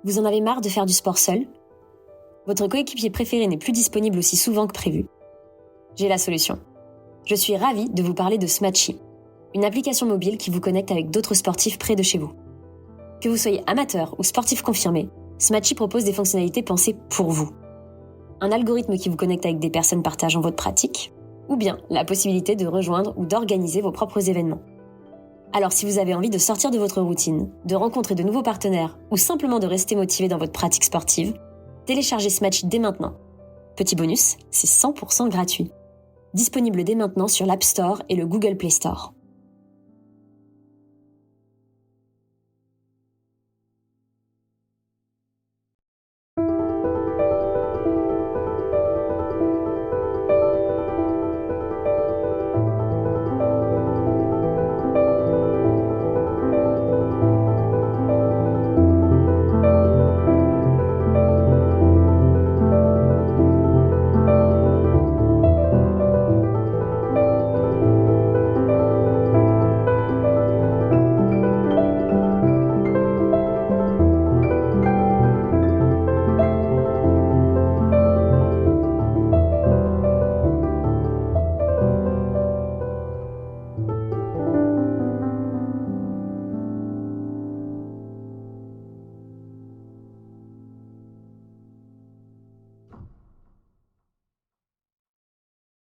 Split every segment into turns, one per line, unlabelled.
Vous en avez marre de faire du sport seul ? Votre coéquipier préféré n'est plus disponible aussi souvent que prévu ? J'ai la solution. Je suis ravie de vous parler de Smatchy, une application mobile qui vous connecte avec d'autres sportifs près de chez vous. Que vous soyez amateur ou sportif confirmé, Smatchy propose des fonctionnalités pensées pour vous. Un algorithme qui vous connecte avec des personnes partageant votre pratique, ou bien la possibilité de rejoindre ou d'organiser vos propres événements. Alors si vous avez envie de sortir de votre routine, de rencontrer de nouveaux partenaires ou simplement de rester motivé dans votre pratique sportive, téléchargez Smatchy dès maintenant. Petit bonus, c'est 100% gratuit. Disponible dès maintenant sur l'App Store et le Google Play Store.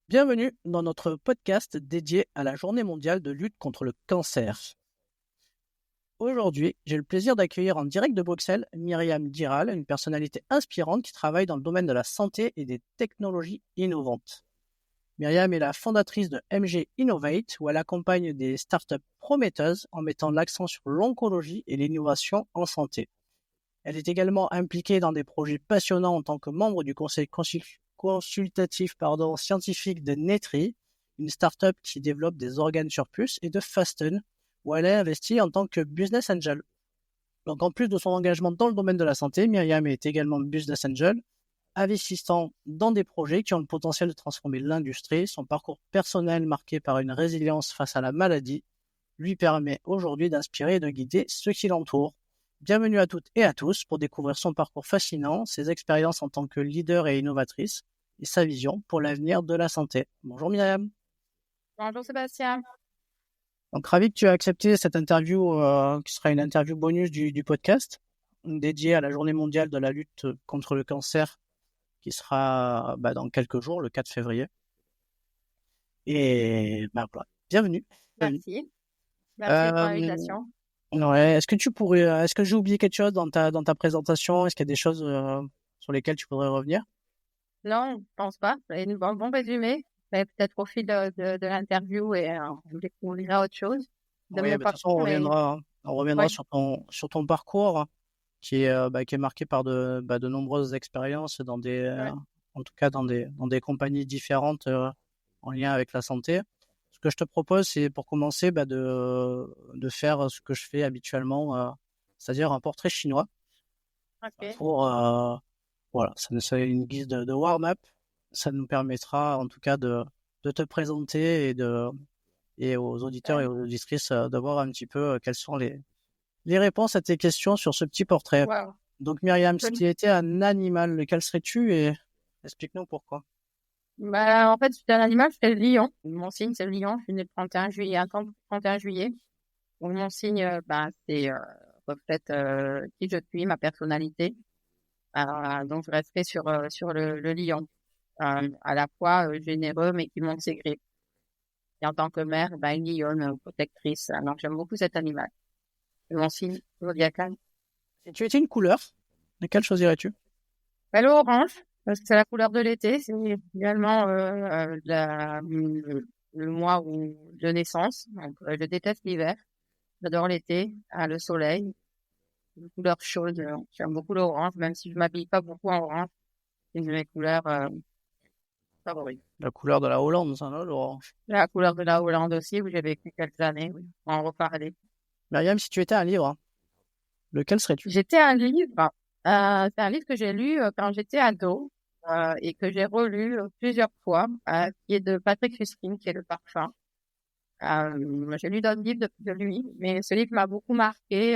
Bienvenue dans notre podcast dédié à la Journée mondiale de lutte contre le cancer. Aujourd'hui, j'ai le plaisir d'accueillir en direct de Bruxelles Myriam Giral, une personnalité inspirante qui travaille dans le domaine de la santé et des technologies innovantes. Myriam est la fondatrice de MG Innovate, où elle accompagne des startups prometteuses en mettant l'accent sur l'oncologie et l'innovation en santé. Elle est également impliquée dans des projets passionnants en tant que membre du conseil consultatif scientifique de Netri, une start-up qui développe des organes sur puce, et de Fasten, où elle est investie en tant que business angel. Donc en plus de son engagement dans le domaine de la santé, Myriam est également business angel, investissant dans des projets qui ont le potentiel de transformer l'industrie. Son parcours personnel marqué par une résilience face à la maladie lui permet aujourd'hui d'inspirer et de guider ceux qui l'entourent. Bienvenue à toutes et à tous pour découvrir son parcours fascinant, ses expériences en tant que leader et innovatrice et sa vision pour l'avenir de la santé. Bonjour Myriam.
Bonjour Sébastien.
Donc ravi que tu aies accepté cette interview qui sera une interview bonus du podcast dédiée à la Journée mondiale de la lutte contre le cancer qui sera dans quelques jours, le 4 février. Et voilà, bienvenue.
Merci. Merci pour l'invitation.
Ouais. Est-ce que j'ai oublié quelque chose dans ta présentation? Est-ce qu'il y a des choses sur lesquelles tu voudrais revenir?
Non, je ne pense pas. C'est un bon résumé. Mais peut-être au fil de l'interview et on découvrira autre chose.
Oui, de toute façon, on reviendra sur ton parcours qui est marqué par de nombreuses expériences en tout cas dans des compagnies différentes en lien avec la santé. Ce que je te propose, c'est pour commencer de faire ce que je fais habituellement, c'est-à-dire un portrait chinois.
Okay.
Voilà, c'est une guise de warm-up. Ça nous permettra en tout cas de te présenter et aux auditeurs et aux auditrices de voir un petit peu quelles sont les réponses à tes questions sur ce petit portrait.
Wow.
Donc Myriam, si tu étais un animal, lequel serais-tu et explique-nous pourquoi.
En fait, c'est un animal, c'est le lion. Mon signe, c'est le lion. Je suis née le 31 juillet, un temps 31 juillet. Donc, mon signe, c'est reflète qui je suis, ma personnalité. Donc, je resterai sur le lion. À la fois généreux, mais qui monte ses griffes. Et en tant que mère, une lionne protectrice. Alors, j'aime beaucoup cet animal. Et mon signe zodiacal.
Si tu étais une couleur, laquelle choisirais-tu?
L'orange, parce que c'est la couleur de l'été. C'est également le mois de naissance. Donc, je déteste l'hiver. J'adore l'été, le soleil, une couleur chaude. J'aime beaucoup l'orange, même si je m'habille pas beaucoup en orange. C'est une de mes couleurs favorites.
La couleur de la Hollande, ça, non, l'orange.
La couleur de la Hollande aussi, où j'ai vécu quelques années. Oui. On va en reparler.
Myriam, si tu étais un livre, lequel serais-tu?
J'étais un livre. C'est un livre que j'ai lu quand j'étais ado et que j'ai relu plusieurs fois, qui est de Patrick Suskind, qui est Le Parfum. J'ai lu d'autres livres de lui, mais ce livre m'a beaucoup marqué.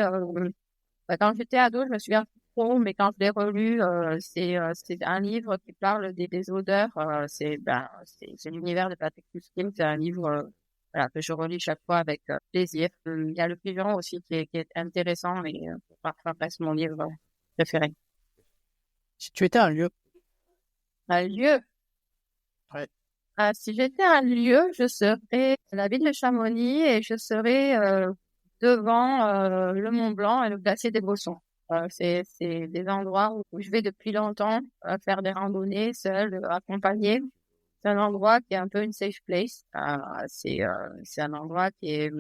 Quand j'étais ado, je me souviens trop, mais quand je l'ai relu, c'est un livre qui parle des odeurs. C'est l'univers de Patrick Suskind. C'est un livre voilà, que je relis chaque fois avec plaisir. Il y a Le Vivant aussi qui est intéressant, mais parfois reste mon livre préféré.
Si tu étais un lieu.
Un lieu.
Ouais.
Si j'étais un lieu, je serais la ville de Chamonix et je serais devant le Mont Blanc et le glacier des Bossons. C'est des endroits où je vais depuis longtemps faire des randonnées seule, accompagnée. C'est un endroit qui est un peu une safe place. C'est un endroit qui est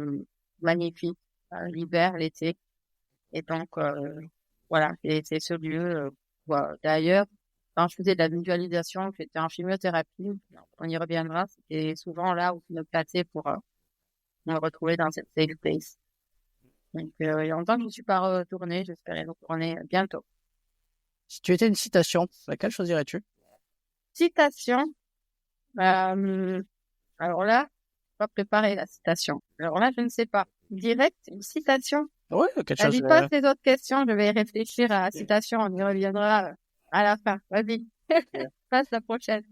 magnifique l'hiver, l'été. Et donc, voilà, c'est ce lieu. Voilà. D'ailleurs, quand je faisais de la visualisation, j'étais en chimiothérapie, on y reviendra, c'était souvent là où je me plaçais pour me retrouver dans cette safe place. Donc, il y a longtemps que je ne suis pas retournée, j'espérais retourner bientôt.
Si tu étais une citation, laquelle choisirais-tu?
Citation. Alors là, je pas préparer la citation. Alors là, je ne sais pas. Direct, une citation.
Ouais, quelque chose.
Vas-y, passe les autres questions, je vais y réfléchir à la citation, on y reviendra à la fin. Vas-y, passe la prochaine.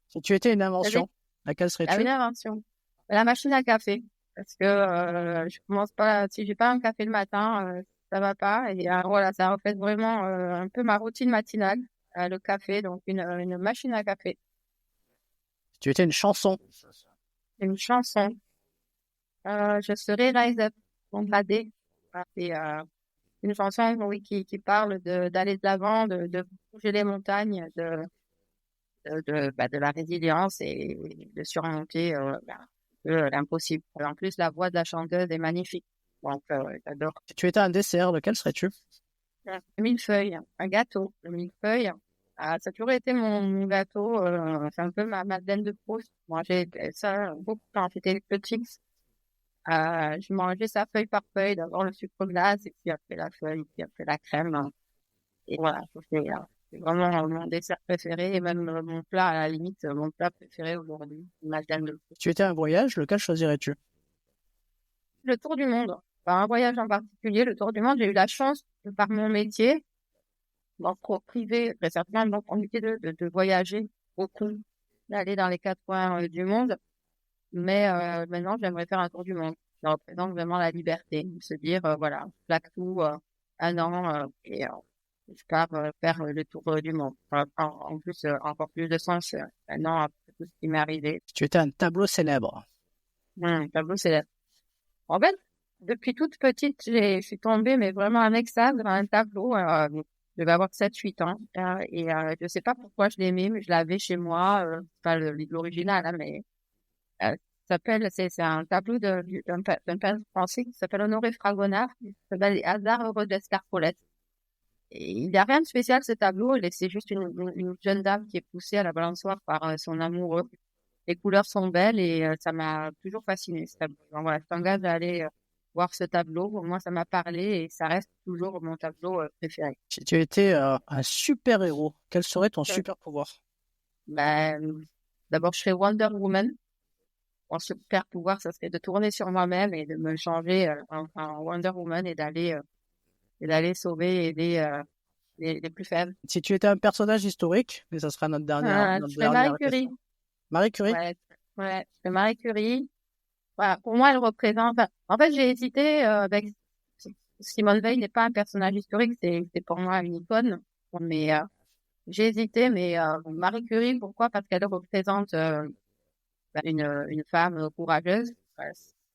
Si tu étais une invention, laquelle serais-tu?
Une invention. La machine à café. Parce que je commence pas, si j'ai pas un café le matin, ça va pas. Et voilà, ça reflète vraiment un peu ma routine matinale, le café, donc une machine à café.
Si tu étais une chanson.
Une chanson. Je serais Rise Up, Bombadé. C'est une chanson, oui, qui parle d'aller de l'avant, de bouger les montagnes, de la résilience et de surmonter l'impossible. En plus, la voix de la chanteuse est magnifique. Donc, j'adore.
Si tu étais un dessert, lequel serais-tu?
Le millefeuille, un gâteau. Le millefeuille, ça a toujours été mon gâteau. C'est un peu ma Madeleine de Proust. Moi, j'ai ça beaucoup quand j'étais petite. Je mangeais ça feuille par feuille, d'abord le sucre glace, et puis après la feuille, puis après la crème. Et voilà, c'est vraiment mon dessert préféré, et même mon plat, à la limite, mon plat préféré aujourd'hui, Madeleine de Proust.
Si tu étais un voyage, lequel choisirais-tu?
Le tour du monde. Enfin, un voyage en particulier, le tour du monde. J'ai eu la chance, par mon métier, donc cours privé, très certainement, donc en métier de voyager beaucoup, d'aller dans les 4 coins du monde. Mais maintenant, j'aimerais faire un tour du monde. Ça représente vraiment la liberté, de se dire, voilà, je plaque tout un an et je pars faire le tour du monde. En plus, encore plus de sens maintenant après tout ce qui m'est arrivé.
Si tu étais un tableau célèbre.
Un tableau célèbre. En fait, depuis toute petite, je suis tombée, mais vraiment en extase devant un tableau. Je devais avoir 7-8 ans. Et je sais pas pourquoi je l'aimais, mais je l'avais chez moi. Pas l'original, hein, mais c'est un tableau d'un peintre français qui s'appelle Honoré Fragonard, qui s'appelle Les hasards heureux d'Escarpolette. Et il n'y a rien de spécial ce tableau, c'est juste une jeune dame qui est poussée à la balançoire par son amoureux. Les couleurs sont belles et ça m'a toujours fascinée ce tableau. Donc voilà, je t'engage à aller voir ce tableau. Moi, ça m'a parlé et ça reste toujours mon tableau préféré.
Si tu étais un super-héros, quel serait ton super-pouvoir?
D'abord, je serais Wonder Woman. Mon super pouvoir, ça serait de tourner sur moi-même et de me changer en Wonder Woman et d'aller sauver et aider les plus faibles.
Si tu étais un personnage historique, mais ça sera notre dernière
Je serais Marie Curie.
Marie Curie?
Ouais, je serais Marie Curie. Voilà, pour moi, elle représente... En fait, j'ai hésité avec... Simone Veil n'est pas un personnage historique, c'est pour moi une icône. Mais j'ai hésité, mais Marie Curie, pourquoi? Parce qu'elle représente... une femme courageuse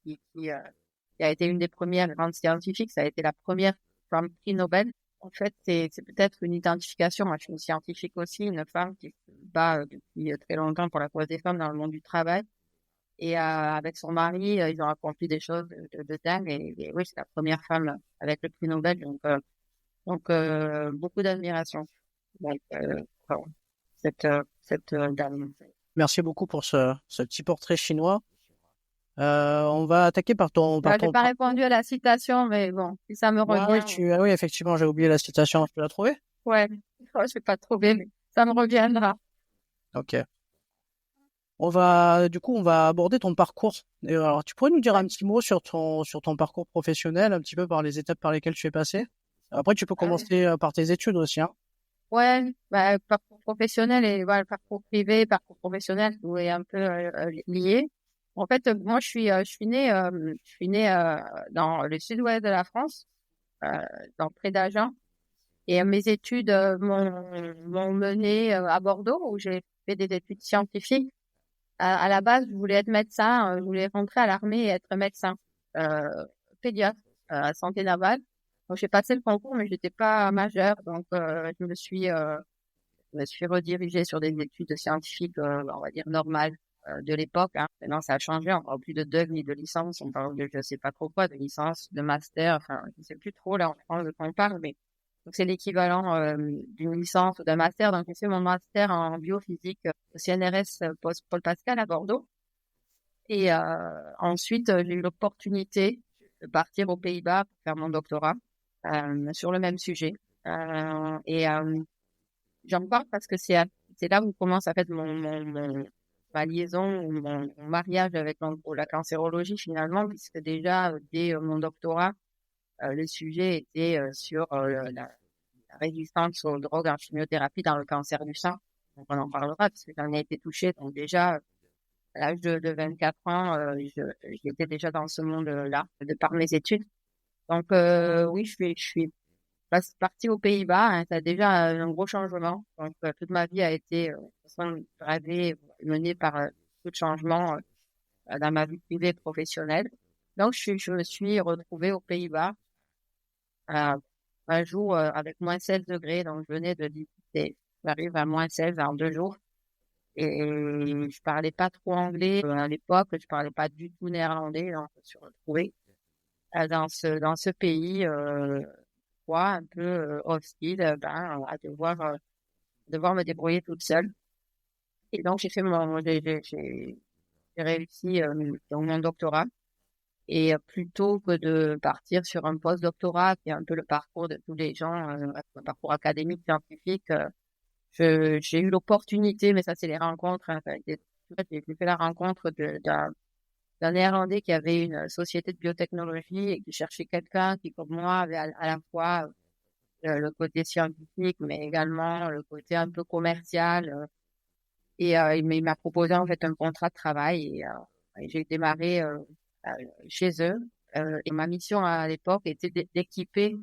qui a été une des premières grandes scientifiques. Ça a été la première femme prix Nobel. En fait, c'est peut-être une identification. Moi, je suis une scientifique aussi, une femme qui se bat depuis très longtemps pour la cause des femmes dans le monde du travail. Et avec son mari, ils ont accompli des choses de dingue. Et oui, c'est la première femme avec le prix Nobel. Donc beaucoup d'admiration. Donc, cette dame.
Merci beaucoup pour ce petit portrait chinois. On va attaquer par ton...
J'ai pas répondu à la citation, mais bon, si ça me revient.
Oui, effectivement, j'ai oublié la citation. Tu l'as trouvée?
Ouais, je vais pas trouver, mais ça me reviendra.
Ok. On va aborder ton parcours. Et alors, tu pourrais nous dire un petit mot sur ton parcours professionnel, un petit peu par les étapes par lesquelles tu es passé? Après, tu peux commencer par tes études aussi, hein.
Ouais, bah, parcours professionnel et voilà, parcours privé, parcours professionnel, tout est un peu lié. En fait, moi, je suis née dans le sud-ouest de la France, euh, près d'Agen. Et mes études m'ont menée à Bordeaux, où j'ai fait des études scientifiques. À la base, je voulais être médecin, je voulais rentrer à l'armée et être médecin, pédiatre, à santé navale. Donc, j'ai passé le concours, mais j'étais pas majeure, donc je me suis redirigée sur des études scientifiques, on va dire normales de l'époque. Hein. Maintenant, ça a changé. On parle plus de DEUG ni de licence. On parle de je sais pas trop quoi, de licence, de master. Enfin, je sais plus trop là en France de quoi on parle, mais donc c'est l'équivalent d'une licence ou d'un master. Donc, j'ai fait mon master en biophysique au CNRS Paul Pascal à Bordeaux. Et ensuite, j'ai eu l'opportunité de partir aux Pays-Bas pour faire mon doctorat sur le même sujet. J'en parle parce que c'est là où commence en fait ma liaison ou mon mariage avec la cancérologie finalement, puisque déjà dès mon doctorat, le sujet était sur la résistance aux drogues en chimiothérapie dans le cancer du sein. Donc on en parlera parce que j'en ai été touchée. Donc déjà, à l'âge de 24 ans, j'étais déjà dans ce monde-là, de par mes études. Donc oui, je suis partie aux Pays-Bas, hein, ça a déjà un gros changement. Donc, toute ma vie a été gravée, menée par beaucoup de changements dans ma vie privée et professionnelle. Donc, je me suis retrouvée aux Pays-Bas un jour avec moins 16 degrés. Donc, je venais de visiter. J'arrive à moins 16 en 2 jours. Et je parlais pas trop anglais à l'époque. Je parlais pas du tout néerlandais. Donc, je me suis retrouvée dans ce pays un peu hostile, à devoir me débrouiller toute seule. Et donc, j'ai réussi dans mon doctorat. Et plutôt que de partir sur un post-doctorat, qui est un peu le parcours de tous les gens, un parcours académique, scientifique, j'ai eu l'opportunité, mais ça, c'est les rencontres. Hein, j'ai fait la rencontre d'un Néerlandais qui avait une société de biotechnologie et qui cherchait quelqu'un qui, comme moi, avait à la fois le côté scientifique, mais également le côté un peu commercial. Il m'a proposé en fait un contrat de travail et j'ai démarré chez eux. Et ma mission à l'époque était d'équiper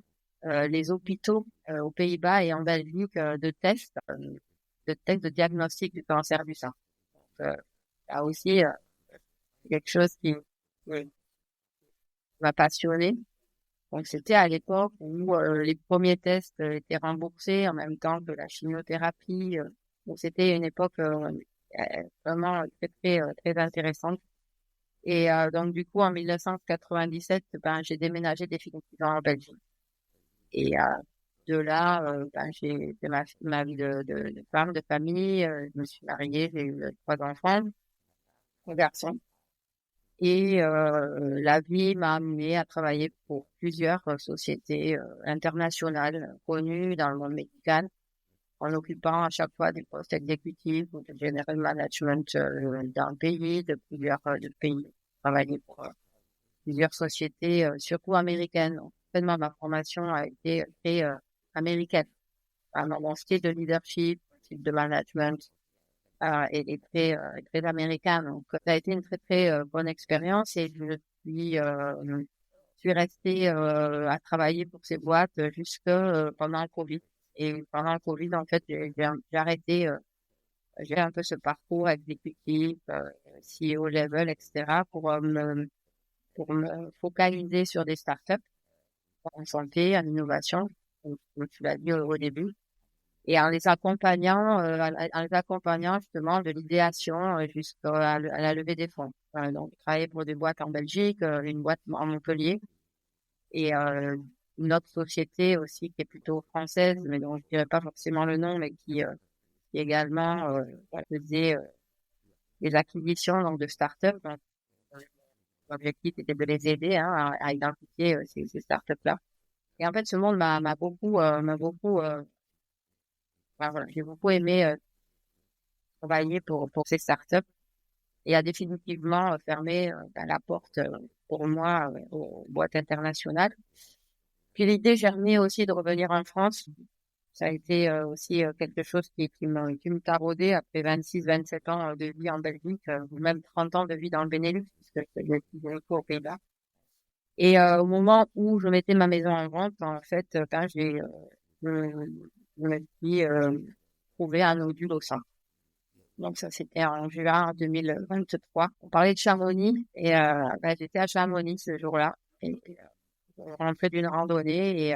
les hôpitaux aux Pays-Bas et en Belgique de tests de diagnostic du cancer du sein. Donc, là aussi, quelque chose qui m'a passionnée. Donc, c'était à l'époque où les premiers tests étaient remboursés en même temps que la chimiothérapie. Donc, c'était une époque vraiment très, très, très intéressante. Et donc, du coup, en 1997, j'ai déménagé définitivement en Belgique. Et de là, j'ai fait ma vie de femme, de famille. Je me suis mariée, j'ai eu 3 enfants, un garçon. Et la vie m'a amené à travailler pour plusieurs sociétés internationales connues dans le monde médical, en occupant à chaque fois des postes exécutifs ou de general management d'un pays, de plusieurs pays. Travailler pour plusieurs sociétés, surtout américaines. En fait, ma formation a été très américaine. Mon style de leadership, mon style de management, est très américain. Donc, ça a été une très, très bonne expérience et suis restée à travailler pour ces boîtes jusque pendant le Covid. Et pendant le Covid, en fait, j'ai arrêté, j'ai un peu ce parcours exécutif, CEO level, etc., pour me focaliser sur des startups en santé, en innovation, comme tu l'as dit au début. Et en les accompagnant justement de l'idéation jusqu'à la levée des fonds. Donc, je travaillais pour des boîtes en Belgique, une boîte en Montpellier et une autre société aussi qui est plutôt française, mais dont je dirais pas forcément le nom, mais qui également faisait des acquisitions donc de startups. Donc, l'objectif était de les aider à identifier ces startups-là. Et en fait, ce monde m'a beaucoup voilà, j'ai beaucoup aimé travailler pour ces startups et a définitivement fermé la porte pour moi aux boîtes internationales. Puis l'idée germait aussi de revenir en France. Ça a été aussi quelque chose qui me taraudait après 26, 27 ans de vie en Belgique, ou même 30 ans de vie dans le Benelux, puisque j'ai vécu aux Pays-Bas. Et au moment où je mettais ma maison en vente, en fait, quand je me suis trouvé un nodule au sein. Donc ça, c'était en juin 2023. On parlait de Chamonix et j'étais à Chamonix ce jour-là. Et on rentrait d'une randonnée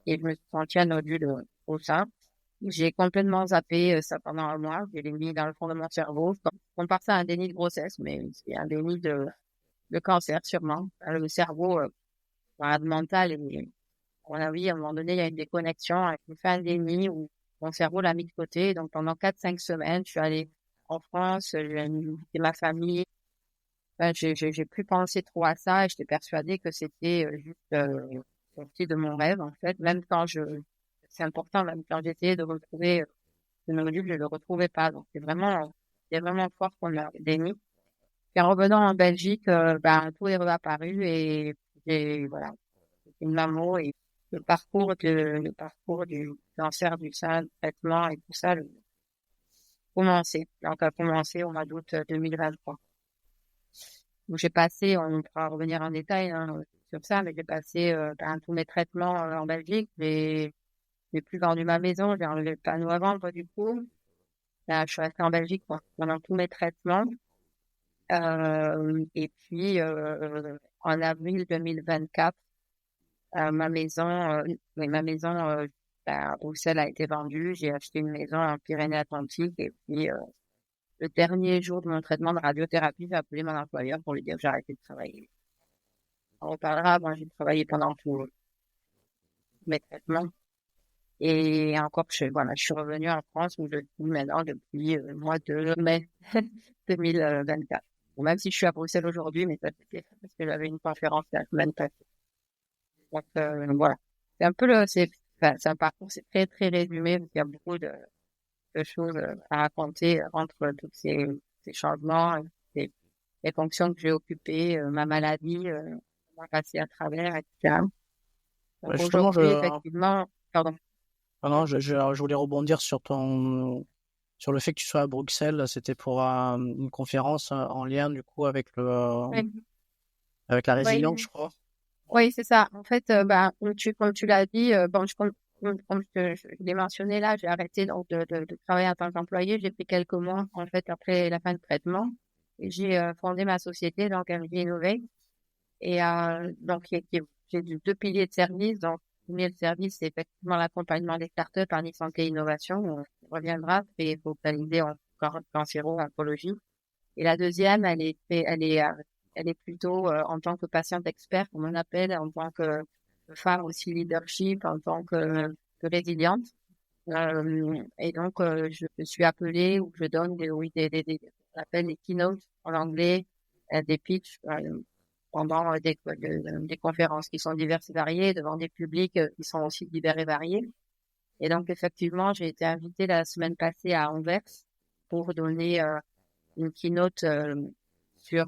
et je me suis senti un nodule au sein. J'ai complètement zappé ça pendant un mois. Je l'ai mis dans le fond de mon cerveau. On compare ça à un déni de grossesse, mais c'est un déni de cancer sûrement. Le cerveau, le mental, et à mon avis, à un moment donné, il y a une déconnexion. Je me fais un déni où mon cerveau l'a mis de côté. Donc pendant 4, 5 semaines, je suis allée en France, j'ai visité ma famille. Enfin, j'ai plus pensé trop à ça et j'étais persuadée que c'était juste sorti de mon rêve, en fait. Même quand c'est important, même quand j'essayais de retrouver le module, je le retrouvais pas. Donc c'est vraiment fort qu'on a déni. Puis en revenant en Belgique, tout est réapparu et voilà, c'est une mammo et le parcours du cancer du sein, le traitement et tout ça, commencé. Donc, a commencé au mois d'août 2023. Donc, j'ai passé, on pourra revenir en détail sur ça, mais j'ai passé tous mes traitements en Belgique. J'ai plus vendu ma maison, j'ai enlevé le panneau à vendre du coup. Là, je suis restée en Belgique pendant tous mes traitements. Et puis, en avril 2024, ma maison à Bruxelles a été vendue. J'ai acheté une maison en Pyrénées-Atlantiques et puis le dernier jour de mon traitement de radiothérapie, j'ai appelé mon employeur pour lui dire que j'ai arrêté de travailler. On reparlera. Moi, j'ai travaillé pendant tous mes traitements. Et encore, je suis revenue en France où je suis maintenant depuis le mois de mai 2024. Bon, même si je suis à Bruxelles aujourd'hui, mais ça c'était parce que j'avais une conférence la semaine passée. Donc, voilà. C'est un peu c'est un parcours, c'est très, très résumé, parce qu'il y a beaucoup de choses à raconter entre tous ces changements, les fonctions que j'ai occupées, ma maladie, comment passer à travers, etc. Donc,
Justement,
aujourd'hui, effectivement, pardon.
non, je voulais rebondir sur le fait que tu sois à Bruxelles. C'était pour une conférence en lien du coup avec
Oui,
avec la
oui,
résilience, je crois.
oui, c'est ça. En fait, comme tu l'as dit, comme je l'ai mentionné là, j'ai arrêté donc de travailler en tant qu'employé. J'ai pris quelques mois en fait après la fin de traitement. Et j'ai fondé ma société, donc MJ Innovate. Et donc j'ai deux piliers de service. Donc, le premier service, c'est effectivement l'accompagnement des startups en e-santé et innovation. On reviendra, c'est focalisé en cancéro-oncologie. Et la deuxième, elle est plutôt en tant que patiente expert, comme on appelle, en tant que femme aussi leadership, en tant que résiliente. Et donc, je suis appelée ou je donne on appelle des keynotes en anglais, des pitchs pendant des conférences qui sont diverses et variées, devant des publics qui sont aussi divers et variés. Et donc, effectivement, j'ai été invitée la semaine passée à Anvers pour donner une keynote sur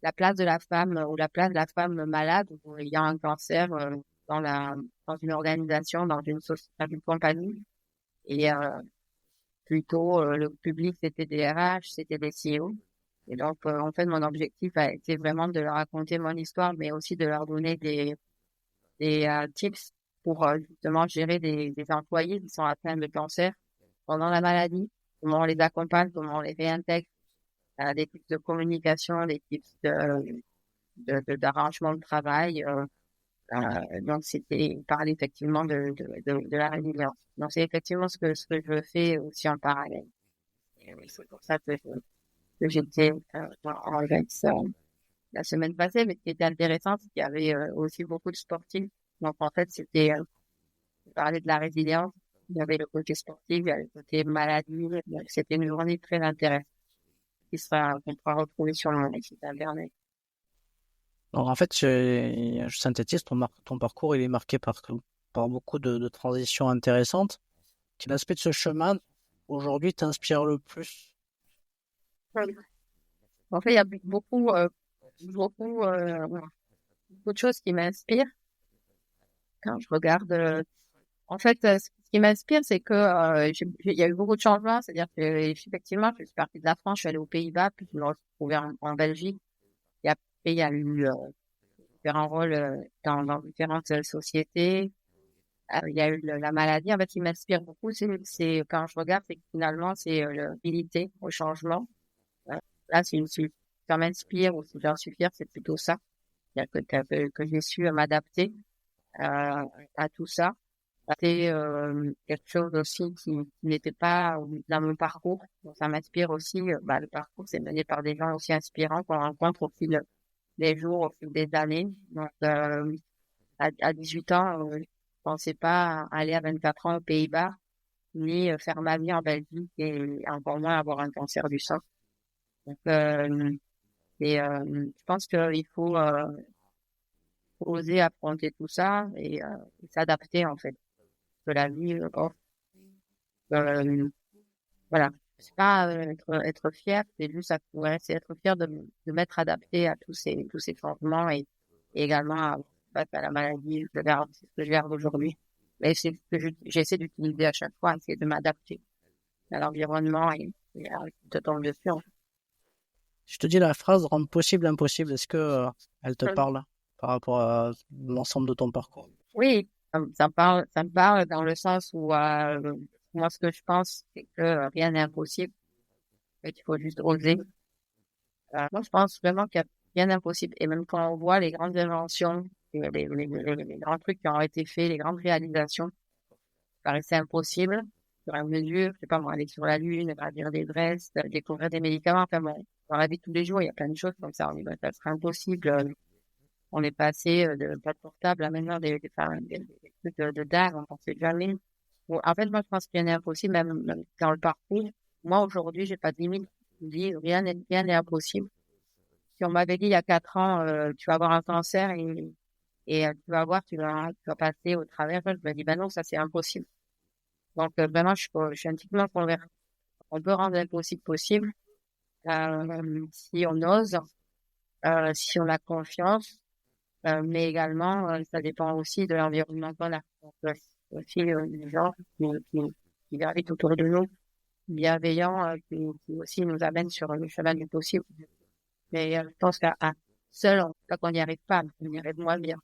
la place de la femme ou la place de la femme malade ou ayant un cancer dans une organisation, dans une compagnie. Et plutôt, le public, c'était des RH, c'était des CEO. Et donc, en fait, mon objectif a été vraiment de leur raconter mon histoire, mais aussi de leur donner des tips pour justement gérer des employés qui sont atteints de cancer pendant la maladie, comment on les accompagne, comment on les réintègre, des types de communication, des types d'arrangement de travail. Donc, c'était parler effectivement de la résilience. Donc, c'est effectivement ce que je fais aussi en parallèle. Et oui, c'est pour ça que j'étais en Grèce la semaine passée, mais ce qui était intéressant, c'est qu'il y avait aussi beaucoup de sportifs. Donc, en fait, parler de la résilience, il y avait le côté sportif, il y avait le côté maladie. Donc, c'était une journée très intéressante qu'on pourra retrouver sur le site internet.
Donc en fait, je synthétise ton parcours, il est marqué par beaucoup de transitions intéressantes. Quel aspect de ce chemin aujourd'hui t'inspire le plus?
En fait, il y a beaucoup de choses qui m'inspirent. quand je regarde, en fait, ce qui m'inspire, c'est que il y a eu beaucoup de changements. C'est-à-dire que effectivement, je suis partie de la France, je suis allée aux Pays-Bas, puis je me suis retrouvée en Belgique. Et après, il y a eu différents rôles dans différentes sociétés. Il y a eu la maladie. En fait, qui m'inspire beaucoup, c'est quand je regarde, c'est que finalement, c'est l'habilité au changement. Là, si ça m'inspire ou si j'en suis fière, c'est plutôt ça. C'est-à-dire que j'ai su m'adapter à tout ça. C'est quelque chose aussi qui n'était pas dans mon parcours. Donc, ça m'inspire aussi. Le parcours, c'est mené par des gens aussi inspirants qu'on rencontre au fil des jours, au fil des années. Donc, à 18 ans, je pensais pas aller à 24 ans aux Pays-Bas, ni faire ma vie en Belgique et encore moins avoir un cancer du sein. Donc, je pense qu'il faut oser affronter tout ça et s'adapter en fait. Que la vie, voilà. C'est pas être fier, c'est juste c'est être fier de m'être adapté à tous ces changements et également face à la maladie que je garde aujourd'hui. Mais c'est ce que j'essaie d'utiliser à chaque fois, c'est de m'adapter à l'environnement et de tomber dessus. En fait.
Je te dis la phrase rendre possible l'impossible. Est-ce que elle te parle par rapport à l'ensemble de ton parcours?
Oui, ça me parle dans le sens où moi ce que je pense c'est que rien n'est impossible, et qu'il faut juste oser. Moi je pense vraiment qu'il y a rien d'impossible et même quand on voit les grandes inventions, les grands trucs qui ont été faits, les grandes réalisations, ça paraissait impossible. Sur une mesure, je sais pas moi, aller sur la Lune, gravir des Everest, découvrir des médicaments, enfin bon, dans la vie de tous les jours, il y a plein de choses comme ça. On dit, ça serait impossible. On est passé de pas de portable à maintenant des trucs de dingue, on pensait jamais. Bon, en fait, moi, je pense qu'il y en a impossible, même dans le parcours. Moi, aujourd'hui, j'ai pas de limite. Je me dis, rien n'est impossible. Si on m'avait dit il y a 4 ans, tu vas avoir un cancer et tu vas voir, tu vas passer au travers, je me dis, ben non, ça c'est impossible. Donc, vraiment, je suis un petit peu convaincue. On peut rendre l'impossible possible, si on ose, si on a confiance. Mais également, ça dépend aussi de l'environnement qu'on a. Donc, aussi des gens qui gravitent autour de nous, bienveillants, qui aussi nous amènent sur le chemin du possible. Mais je pense qu'à seul, on n'y arrive pas, on y arrive moins bien.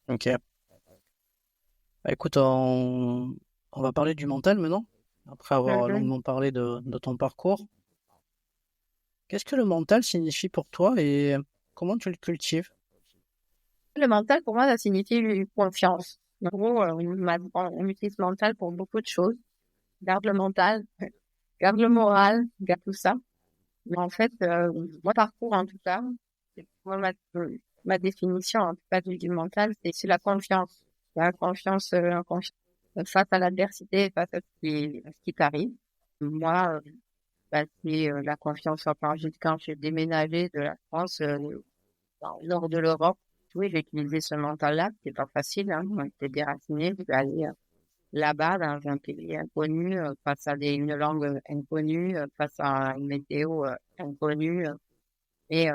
Ok. Écoute, on va parler du mental maintenant, après avoir longuement parlé de ton parcours. Qu'est-ce que le mental signifie pour toi et comment tu le cultives?
Le mental, pour moi, ça signifie confiance. En gros, on utilise le mental pour beaucoup de choses. Garde le mental, garde le moral, garde tout ça. Mais en fait, mon parcours, en tout cas, c'est pour ma définition, en tout cas, du mental, c'est la confiance. La confiance, face à l'adversité, face à ce qui t'arrive. Moi, c'est la confiance en quand j'ai déménagé de la France dans le nord de l'Europe. Oui, j'ai utilisé ce mental-là, c'était pas facile, hein. On était déraciné, je suis allée là-bas dans un pays inconnu, face à une langue inconnue, face à une météo inconnue, mais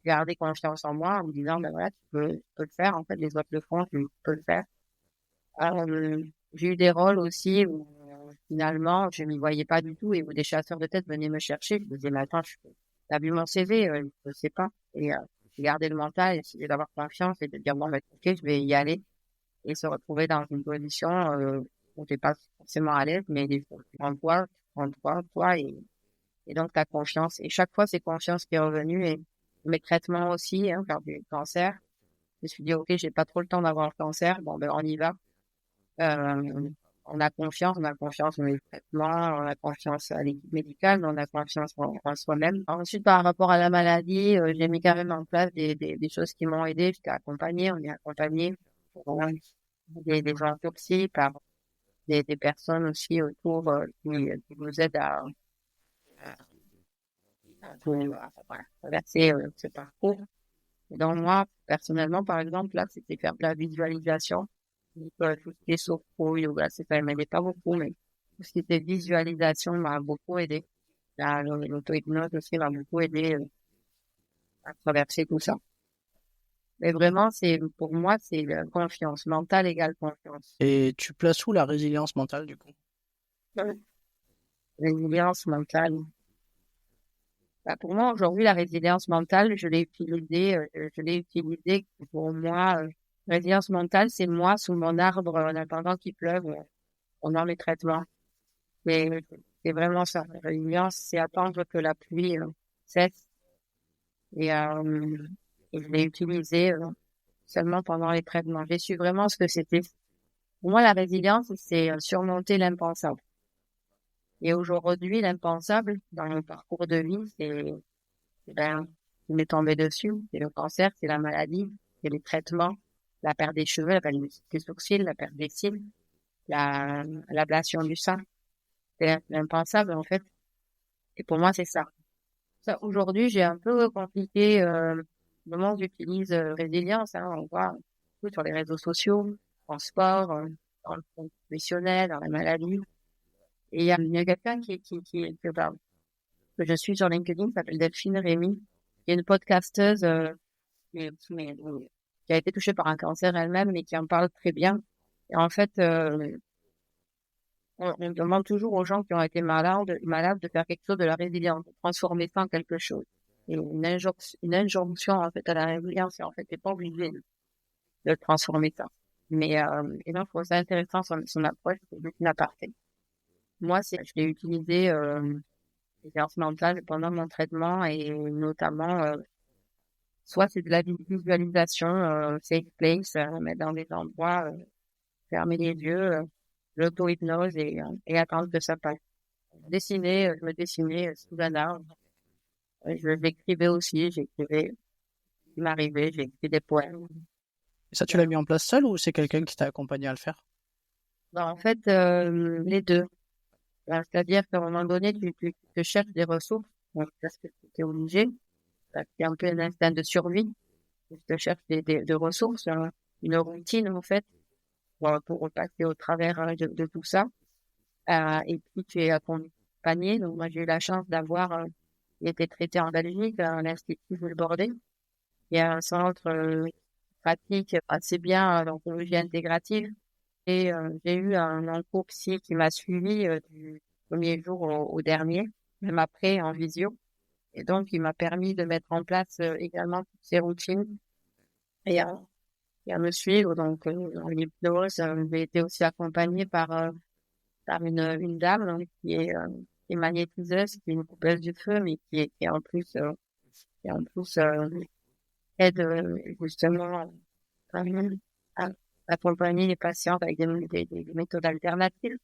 garder confiance en moi en me disant, ben voilà, tu peux le faire, en fait, les autres le font, tu peux le faire. J'ai eu des rôles aussi où finalement, je m'y voyais pas du tout et où des chasseurs de tête venaient me chercher. Je me disais, mais attends, t'as vu mon CV? Je sais pas. Et j'ai gardé le mental, essayer d'avoir confiance et de dire, bon, ben, ok, je vais y aller et se retrouver dans une position où t'es pas forcément à l'aise, mais il faut prendre toi et donc ta confiance. Et chaque fois, c'est confiance qui est revenue et mes traitements aussi, hein, faire du cancer. Je me suis dit, ok, j'ai pas trop le temps d'avoir le cancer. Bon, ben, on y va. On a confiance dans les traitements, on a confiance à l'équipe médicale, mais on a confiance en soi-même. Ensuite, par rapport à la maladie, j'ai mis carrément en place des choses qui m'ont aidé. J'étais accompagnée, on est accompagné pour des gens autopsies par des personnes aussi autour qui nous aident à traverser ce parcours. Et donc moi, personnellement, par exemple, là, c'était faire de la visualisation. Donc, tout ce qui est sophro, yoga, ça ne m'aidait pas beaucoup, mais tout ce qui était visualisation m'a beaucoup aidé. L'auto-hypnose aussi m'a beaucoup aidé à traverser tout ça. Mais vraiment, pour moi, c'est la confiance. Mentale égale confiance.
Et tu places où la résilience mentale, du coup?
Ouais. Résilience mentale. Bah, pour moi, aujourd'hui, la résilience mentale, je l'ai utilisée pour moi. Résilience mentale, c'est moi sous mon arbre en attendant qu'il pleuve, pendant mes traitements. Mais c'est vraiment ça. La résilience, c'est attendre que la pluie cesse. Et, et je l'ai utilisée seulement pendant les traitements. J'ai su vraiment ce que c'était. Pour moi, la résilience, c'est surmonter l'impensable. Et aujourd'hui, l'impensable, dans mon parcours de vie, ben, il m'est tombé dessus. C'est le cancer, c'est la maladie, c'est les traitements, la perte des cheveux, la perte des sourcils, la perte des cils, l'ablation du sein. C'est l'impensable, en fait. Et pour moi, c'est ça. Ça, aujourd'hui, j'ai un peu compliqué, le moment où j'utilise résilience, hein, on voit tout sur les réseaux sociaux, en sport, dans le professionnel, dans la maladie. Et il y a quelqu'un que je suis sur LinkedIn, qui s'appelle Delphine Rémy, qui est une podcasteuse qui a été touchée par un cancer elle-même, mais qui en parle très bien. Et en fait, on demande toujours aux gens qui ont été malades de faire quelque chose de la résilience, de transformer ça en quelque chose. Et une injonction, en fait, à la résilience, et en fait, t'es pas obligé de transformer ça. Mais, et donc, je trouve ça intéressant, son approche, c'est une aparté. Moi, je l'ai utilisé, l'expérience mentale pendant mon traitement et notamment, soit c'est de la visualisation, safe place, mettre dans des endroits, fermer les yeux, l'auto-hypnose et attendre que ça passe. Je me dessinais sous un arbre. J'écrivais aussi, j'écrivais ce qui m'arrivait, j'ai écrit des poèmes.
Et ça, tu l'as mis en place seul ou c'est quelqu'un qui t'a accompagné à le faire?
Ben, en fait, les deux. Ben, c'est-à-dire qu'à un moment donné, tu te cherches des ressources, donc, parce que tu es obligé. C'est un peu un instinct de survie. Tu te cherches des ressources, une routine, en fait, pour passer au travers de tout ça. Et puis, tu es accompagné. Donc, moi, j'ai eu la chance d'avoir été traité en Belgique, à l'Institut Jules Bordet. Il y a un centre pratique assez bien d'oncologie intégrative. Et j'ai eu un onco psy qui m'a suivi du premier jour au dernier, même après en visio. Et donc, il m'a permis de mettre en place également toutes ces routines et à me suivre. Donc, dans l'hypnose, j'ai été aussi accompagnée par une dame donc, qui est magnétiseuse, qui est une coupeuse du feu, mais qui en plus aide justement à accompagner les patients avec des méthodes alternatives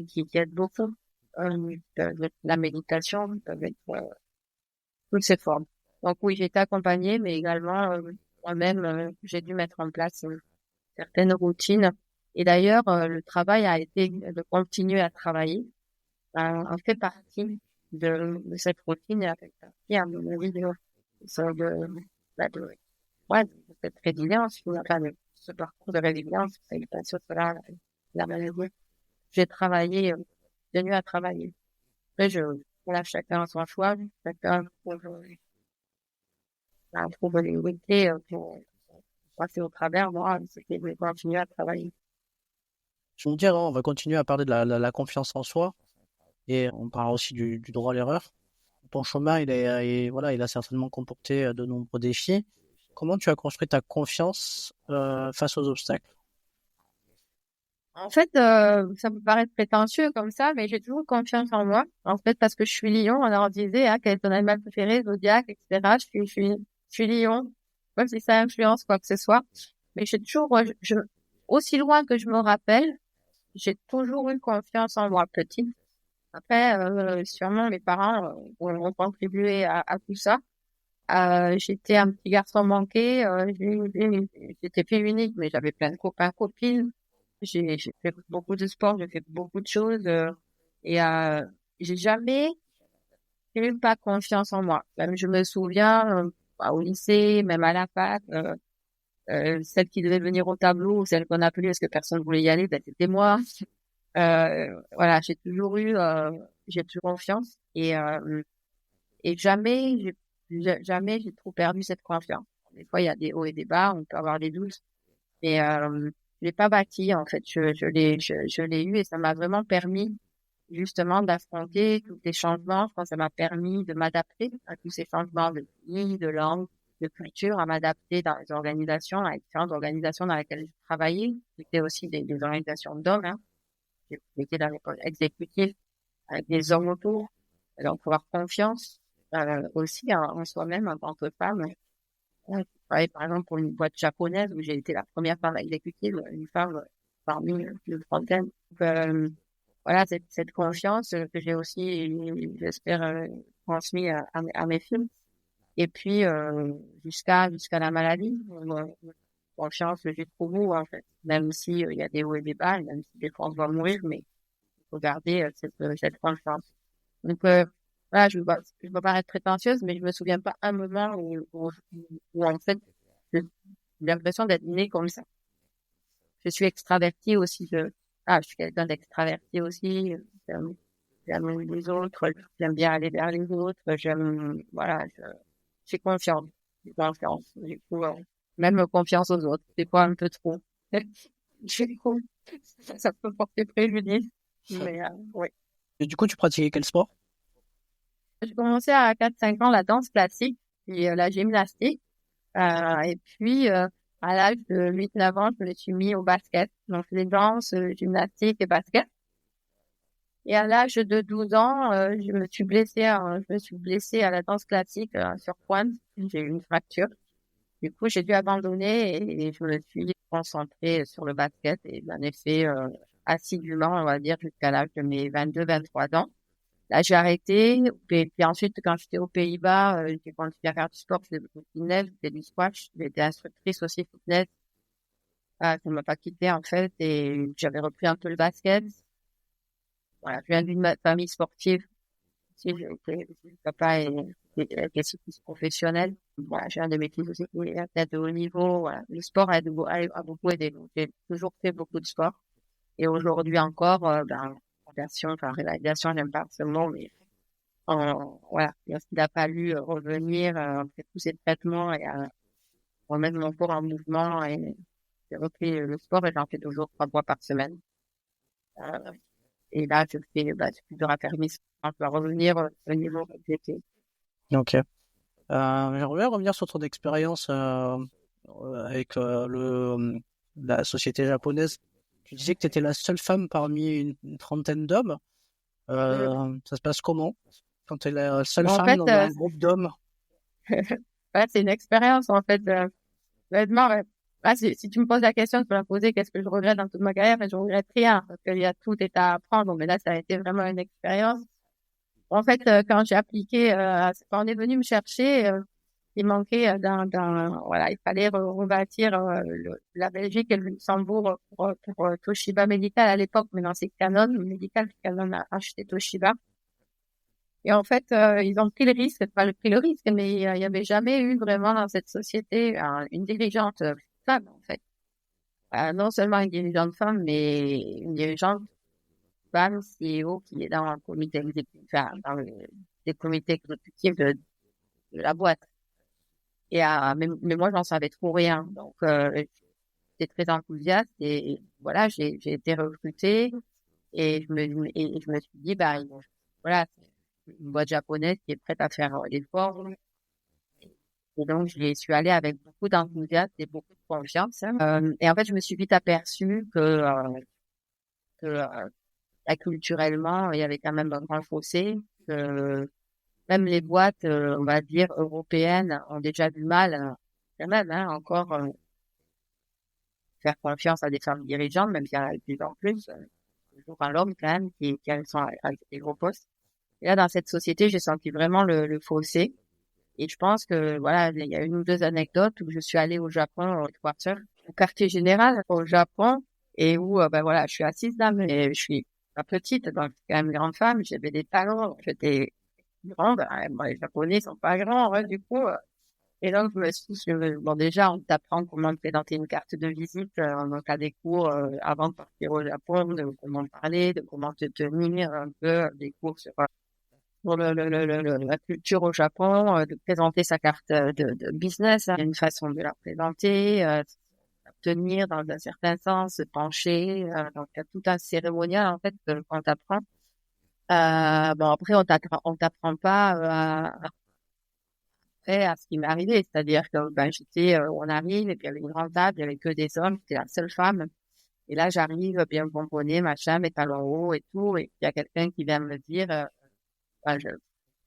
qui aident beaucoup. La méditation, peuvent être toutes ces formes. Donc oui, j'ai été accompagnée, mais également moi-même, j'ai dû mettre en place certaines routines. Et d'ailleurs, le travail a été de continuer à travailler. En fait partie de cette routine et a fait partie, à mon avis, ouais, de cette résilience, enfin, de ce parcours de résilience, c'est pas sur cela, la maladie. J'ai travaillé, tenu à travailler. Après, voilà, chacun a son choix, chacun trouve les vérités pour passer au travers. Moi, c'était de continuer à travailler.
Je vais me dire, hein, on va continuer à parler de la confiance en soi et on parlera aussi du droit à l'erreur. Ton chemin, voilà, il a certainement comporté de nombreux défis. Comment tu as construit ta confiance face aux obstacles?
En fait, ça peut paraître prétentieux comme ça, mais j'ai toujours confiance en moi. En fait, parce que je suis lion, on en disait, hein, quel est ton animal préféré, zodiaque, etc. Je suis lion. Même si ça influence quoi que ce soit. Mais j'ai toujours, aussi loin que je me rappelle, j'ai toujours eu confiance en moi petite. Après, sûrement mes parents ont contribué à tout ça. J'étais un petit garçon manqué, j'étais fille unique, mais j'avais plein de copains, copines. J'ai fait beaucoup de sport, j'ai fait beaucoup de choses et j'ai jamais eu pas confiance en moi. Même je me souviens au lycée, même à la fac, celle qui devait venir au tableau, celle qu'on appelait parce que personne voulait y aller, ben, c'était moi. Voilà, j'ai toujours confiance et jamais j'ai trop perdu cette confiance. Des fois, il y a des hauts et des bas, on peut avoir des doutes. Mais je l'ai pas bâti, en fait. Je l'ai eu et ça m'a vraiment permis justement d'affronter tous les changements. Je pense que ça m'a permis de m'adapter à tous ces changements de pays, de langue, de culture, à m'adapter dans les organisations, à les différentes organisations dans lesquelles j'ai travaillé. C'était aussi des organisations d'hommes, hein. J'ai été dans les postes exécutifs avec des hommes autour. Donc, avoir confiance aussi en soi-même en tant que femme. Ouais, je travaillais par exemple pour une boîte japonaise où j'ai été la première femme exécutive, une femme parmi une trentaine. Donc, voilà, cette confiance que j'ai aussi, j'espère, transmis à mes filles. Et puis, jusqu'à la maladie, confiance jusqu'au bout, en fait. Même si il y a des hauts et des bas, même si des fois on va mourir, mais il faut garder cette confiance. Donc, voilà, je veux pas paraître prétentieuse, mais je me souviens pas un moment où en fait, j'ai l'impression d'être née comme ça. Je suis extravertie aussi. Je suis quelqu'un d'extraverti aussi. J'aime les autres. J'aime bien aller vers les autres. Voilà, j'ai confiance. J'ai confiance. Du coup, même confiance aux autres. C'est pas un peu trop. Du coup, ça peut porter préjudice. Mais, oui.
Et du coup, tu pratiquais quel sport?
J'ai commencé à 4-5 ans la danse classique, puis la gymnastique. Et puis, à l'âge de 8-9 ans, je me suis mis au basket. Donc, les danses, gymnastique et basket. Et à l'âge de 12 ans, je me suis blessée à la danse classique sur pointe. J'ai eu une fracture. Du coup, j'ai dû abandonner et je me suis concentrée sur le basket et j'en ai fait assidûment, on va dire, jusqu'à l'âge de mes 22-23 ans. Là, j'ai arrêté. Puis ensuite, quand j'étais aux Pays-Bas, j'ai continué à faire du sport. Je faisais beaucoup de fitness, je faisais du squash. J'ai été instructrice aussi fitness. Ça m'a pas quitté, en fait. Et j'avais repris un peu le basket. Voilà, je viens d'une famille sportive. Si, papa est cycliste professionnel. Voilà, j'ai un de mes fils aussi qui est athlète de haut niveau. Voilà. Le sport a beaucoup aidé. J'ai toujours fait beaucoup de sport. Et aujourd'hui encore, réalisation, j'aime pas ce mot, mais voilà, il a fallu revenir après tous ces traitements et remettre mon corps en mouvement et j'ai repris le sport et j'en fais toujours 3 fois par semaine. Et là, c'est plus dur à faire, mais je dois revenir au niveau que j'étais.
Ok. J'aimerais revenir sur ton expérience avec la société japonaise. Tu disais que tu étais la seule femme parmi une trentaine d'hommes. Ça se passe comment quand tu es la seule
En
femme
fait,
dans un groupe d'hommes?
ouais, c'est une expérience, en fait. Honnêtement, si tu me poses la question, tu peux la poser, qu'est-ce que je regrette dans toute ma carrière, mais je regrette rien, parce qu'il y a tout est à apprendre. Mais là, ça a été vraiment une expérience. En fait, quand j'ai appliqué, quand on est venu me chercher, il manquait voilà, il fallait rebâtir la Belgique et le Luxembourg pour Toshiba Medical à l'époque. Maintenant, c'est Canon Medical. Canon a acheté Toshiba. Et en fait, ils ont pris le risque, pas pris le risque, mais il y avait jamais eu vraiment dans cette société une dirigeante femme, en fait. Non seulement une dirigeante femme, mais une dirigeante femme CEO qui est dans un comité exécutif, enfin, des comités exécutifs de la boîte. Et mais moi, j'en savais trop rien. Donc, j'étais très enthousiaste et voilà, j'ai été recrutée et je me suis dit, voilà, c'est une boîte japonaise qui est prête à faire l'effort. Et donc, je suis allée avec beaucoup d'enthousiasme et beaucoup de confiance. Et en fait, je me suis vite aperçue que culturellement, il y avait quand même un grand fossé, que même les boîtes, on va dire, européennes ont déjà du mal, quand même, hein, encore faire confiance à des femmes dirigeantes, même s'il y en a de plus en plus, toujours à l'homme quand même, qui sont à des gros postes. Et là, dans cette société, j'ai senti vraiment le fossé. Et je pense que, voilà, il y a une ou deux anecdotes où je suis allée au Japon, au quartier général au Japon, et où, voilà, je suis assise là, mais je suis pas petite, donc quand même grande femme, j'avais des talons, j'étais grande, les Japonais sont pas grands, du coup, et donc je me suis dit, bon, déjà, on t'apprend comment te présenter une carte de visite, donc à des cours, avant de partir au Japon, de comment parler, de comment te tenir un peu, des cours sur pour la culture au Japon, de présenter sa carte de business, hein. Il y a une façon de la présenter, tenir dans un certain sens, se pencher. Donc, il y a tout un cérémonial, en fait, qu'on t'apprend. Bon, après, on t'apprend pas après à ce qui m'est arrivé. C'est-à-dire que on arrive et puis il y avait une grande table, il y avait que des hommes, j'étais la seule femme. Et là, j'arrive bien pomponnée, machin, mes talons hauts et tout. Et il y a quelqu'un qui vient me dire, ben,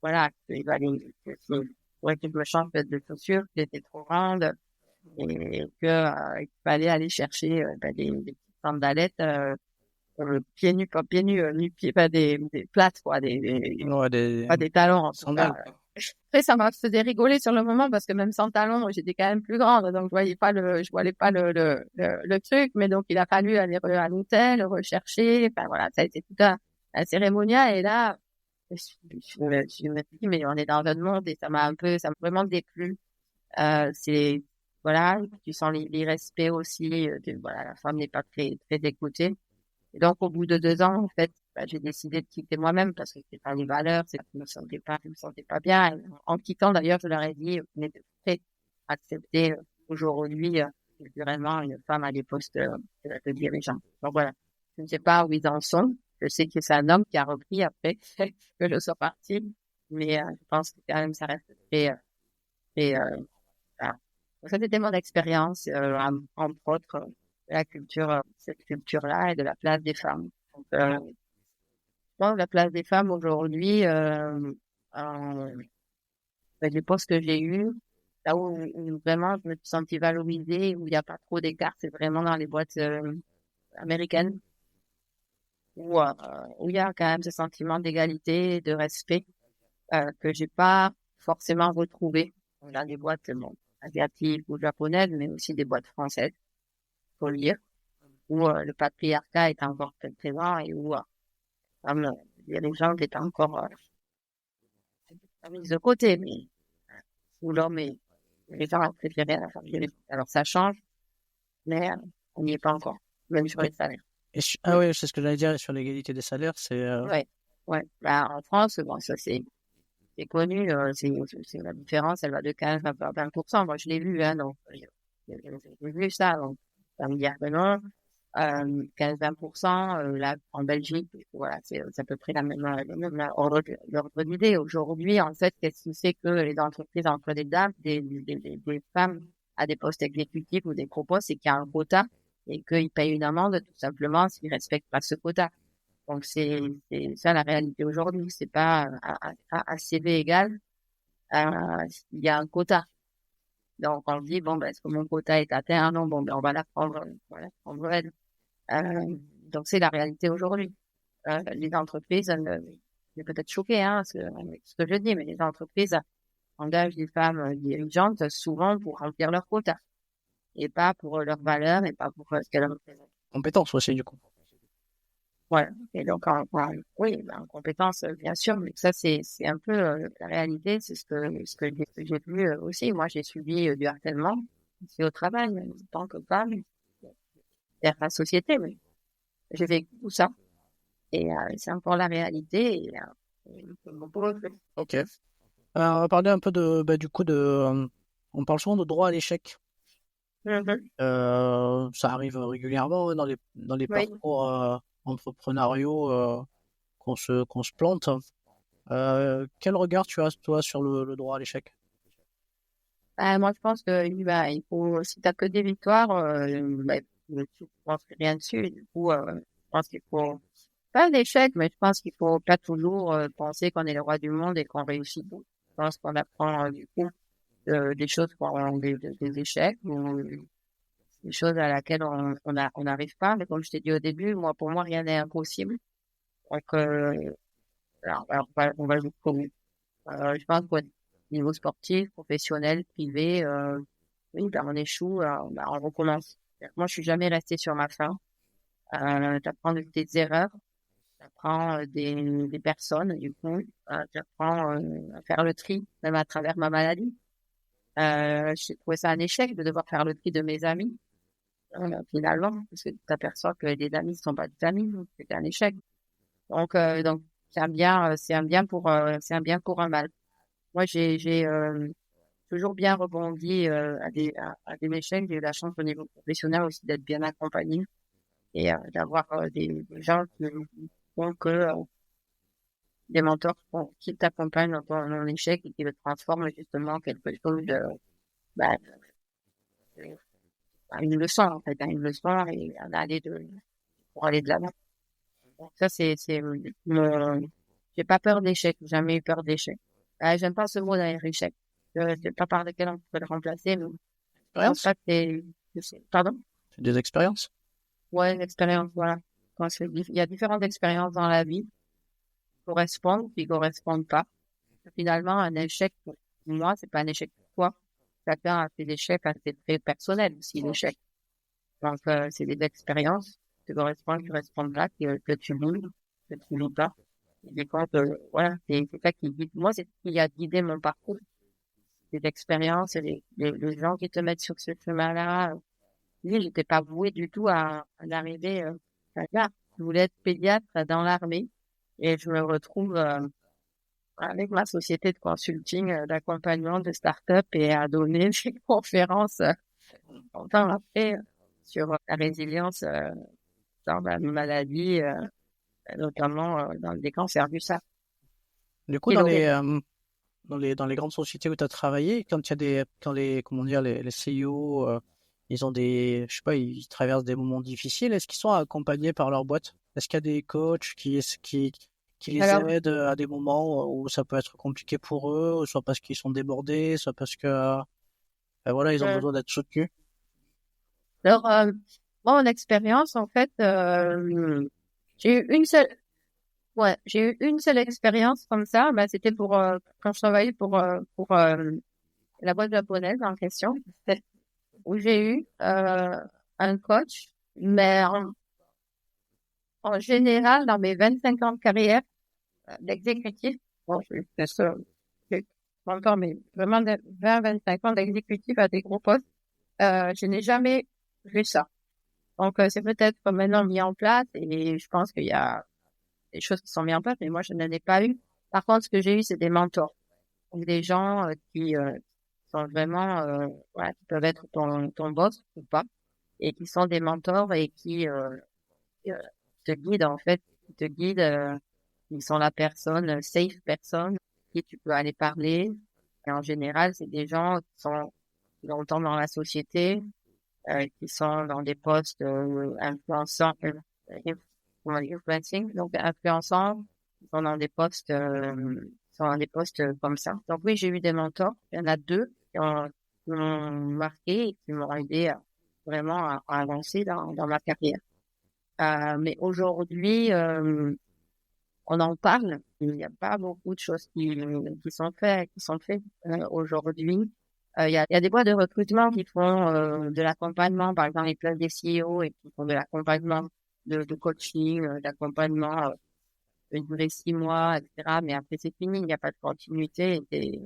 voilà, il va aller, faudrait que je me change de chaussures, qui étaient trop grandes et qu'il fallait aller chercher des petites sandalettes pieds nus, pas pieds nus, nu-pieds, pas des plates, quoi, pas des talons, en tout
sandales,
cas.
quoi.
Après, ça m'a fait rigoler sur le moment parce que même sans talons, j'étais quand même plus grande, donc je voyais pas le truc, mais donc il a fallu aller à l'hôtel, rechercher, enfin voilà, ça a été tout un cérémonial et là, je me suis dit, mais on est dans un monde et ça m'a vraiment déplu. C'est, voilà, tu sens l'irrespect aussi, voilà, la femme n'est pas très écoutée. Et donc, au bout de 2 ans, en fait, j'ai décidé de quitter moi-même parce que c'était pas les valeurs, je me sentais pas bien. Et en quittant, d'ailleurs, je leur ai dit, vous n'êtes pas prêts à accepter aujourd'hui, vraiment une femme à des postes de dirigeants. Donc voilà. Je ne sais pas où ils en sont. Je sais que c'est un homme qui a repris après que je sois partie. Mais, je pense que quand même, ça reste voilà. Donc, ça, c'était mon expérience, entre autres, de la culture, cette culture-là et de la place des femmes. Donc, je pense que la place des femmes aujourd'hui, les postes que j'ai eus, là où vraiment je me suis sentie valorisée, où il n'y a pas trop d'écart, c'est vraiment dans les boîtes américaines, où il y a quand même ce sentiment d'égalité, de respect, que j'ai pas forcément retrouvé dans les boîtes asiatiques ou japonaises, mais aussi des boîtes françaises, faut le dire, où le patriarcat est encore très présent et où comme, les gens étaient encore mis de côté, mais où l'homme est les gens ont préféré la femme. Alors ça change, mais on n'y est pas encore, même sur
Ouais.
les salaires.
Ah oui, c'est ce que j'allais dire sur l'égalité des salaires, c'est
Ouais. Bah, en France, bon, ça c'est connu, c'est la différence, elle va de 15 à 20%. Moi, je l'ai vu, hein, donc j'ai vu ça, donc ça me dit que non. 15-20%, là, en Belgique, voilà, c'est à peu près le même ordre d'idée. Aujourd'hui, en fait, qu'est-ce qui fait que les entreprises emploient des dames, des femmes à des postes exécutifs ou des gros postes, c'est qu'il y a un quota et qu'ils payent une amende, tout simplement, s'ils respectent pas ce quota. Donc, c'est ça la réalité aujourd'hui. C'est pas à CV égal, il y a un quota. Donc, on se dit, bon, ben, est-ce que mon quota est atteint? Ah non, bon, ben, on va la prendre elle. Donc, c'est la réalité aujourd'hui. Les entreprises, je vais peut-être choquer, hein, ce que je dis, mais les entreprises engagent des femmes dirigeantes souvent pour remplir leur quota et pas pour leurs valeurs et pas pour ce qu'elles représentent.
compétence aussi, du coup.
Voilà. Et donc, oui, en compétence, bien sûr, mais ça, c'est un peu la réalité, c'est ce que j'ai vu aussi. Moi, j'ai subi du harcèlement, c'est au travail, en tant que femme, vers la société, mais j'ai vécu tout ça. Et c'est encore la réalité.
Ok. Alors, on va parler un peu du coup on parle souvent de droit à l'échec.
Mhm.
Ça arrive régulièrement dans les
Oui.
parcours entrepreneuriaux qu'on se plante. Quel regard tu as, toi, sur le droit à l'échec?
Moi, je pense que il faut, si t'as que des victoires, tu penses rien dessus. Du coup, je pense qu'il faut pas d'échec, mais je pense qu'il faut pas toujours penser qu'on est le roi du monde et qu'on réussit tout. Je pense qu'on apprend du coup des choses des échecs ou des choses à laquelle on n'arrive pas. Mais comme je t'ai dit au début, pour moi, rien n'est impossible. Donc, alors, on va jusqu'au bout. Je pense qu'au niveau sportif, professionnel, privé, oui, ben, on échoue, ben, on recommence. Moi, je suis jamais restée sur ma faim. T'apprends de tes erreurs, t'apprends des personnes, du coup, t'apprends à faire le tri, même à travers ma maladie. J'ai trouvé ça un échec de devoir faire le tri de mes amis, finalement, parce que tu t'aperçois que les amis ne sont pas des amis, donc c'est un échec. Donc c'est un bien pour un mal. Moi, j'ai toujours bien rebondi à des échecs. J'ai eu la chance au niveau professionnel aussi d'être bien accompagné et d'avoir des gens qui font que des mentors qui t'accompagnent dans ton échec et qui le transforment justement en quelque chose de bah, une leçon en fait, hein, une leçon et pour aller de l'avant. Donc ça j'ai pas peur d'échec, j'ai jamais eu peur d'échec. J'aime pas ce mot d'ailleurs échec. Je sais pas par lequel on peut le remplacer, mais je pense
Expérience?
pas que pardon?
C'est des expériences?
Ouais, l'expérience, voilà. Il y a différentes expériences dans la vie qui correspondent, qui correspondent pas. Finalement, un échec, pour moi, c'est pas un échec pour toi. Chacun a ses échecs, c'est très personnel aussi, l'échec. Donc, c'est des expériences qui correspondent pas, que tu vis, que tu vis pas. Et des comptes, voilà, c'est ça qui guide. Moi, c'est ce qui a guidé mon parcours. Des expériences et les gens qui te mettent sur ce chemin-là. Oui, j'étais pas vouée du tout à arriver là. Je voulais être pédiatre dans l'armée et je me retrouve avec ma société de consulting, d'accompagnement de start-up et à donner des conférences longtemps après sur la résilience dans la maladie, notamment dans des cancers du sein.
Du coup,
Qui l'aurait
dans les grandes sociétés où tu as travaillé, quand il y a quand comment dire, les CEO, ils ont je sais pas, ils traversent des moments difficiles, est-ce qu'ils sont accompagnés par leur boîte? Est-ce qu'il y a des coachs qui les
Alors,
aident à des moments où ça peut être compliqué pour eux, soit parce qu'ils sont débordés, soit parce que, voilà, ils ont
euh,
besoin d'être soutenus?
alors moi, mon expérience, en fait, j'ai eu une seule, ouais, j'ai eu une seule expérience comme ça. Bah, c'était quand je travaillais pour la boîte japonaise en question, où j'ai eu un coach, mais en général, dans mes 25 ans de carrière d'exécutif, bon, c'est ça, j'ai 30 ans, mais vraiment 20-25 ans d'exécutif à des gros postes, je n'ai jamais vu ça. Donc, c'est peut-être maintenant mis en place et je pense qu'il y a des choses qui sont mises en place, mais moi, je n'en ai pas eu. Par contre, ce que j'ai eu, c'est des mentors. Donc, des gens qui sont vraiment, voilà, qui peuvent être ton boss ou pas, et qui sont des mentors et qui euh, te guident, en fait, qui te guident, ils sont la personne, safe personne, qui tu peux aller parler. Et en général, c'est des gens qui sont longtemps dans la société, qui sont dans des postes influençants, comment dire, influencing, donc influençants, qui sont dans des postes, sont dans des postes comme ça. Donc oui, j'ai eu des mentors. Il y en a deux qui m'ont marqué et qui m'ont aidé vraiment à avancer dans ma carrière. Mais aujourd'hui, on en parle. Il n'y a pas beaucoup de choses qui sont faites aujourd'hui. Il y a des boîtes de recrutement qui font de l'accompagnement, par exemple les places des CEO et qui font de l'accompagnement de coaching, d'accompagnement une durée 6 mois, etc. Mais après c'est fini, il n'y a pas de continuité et t'es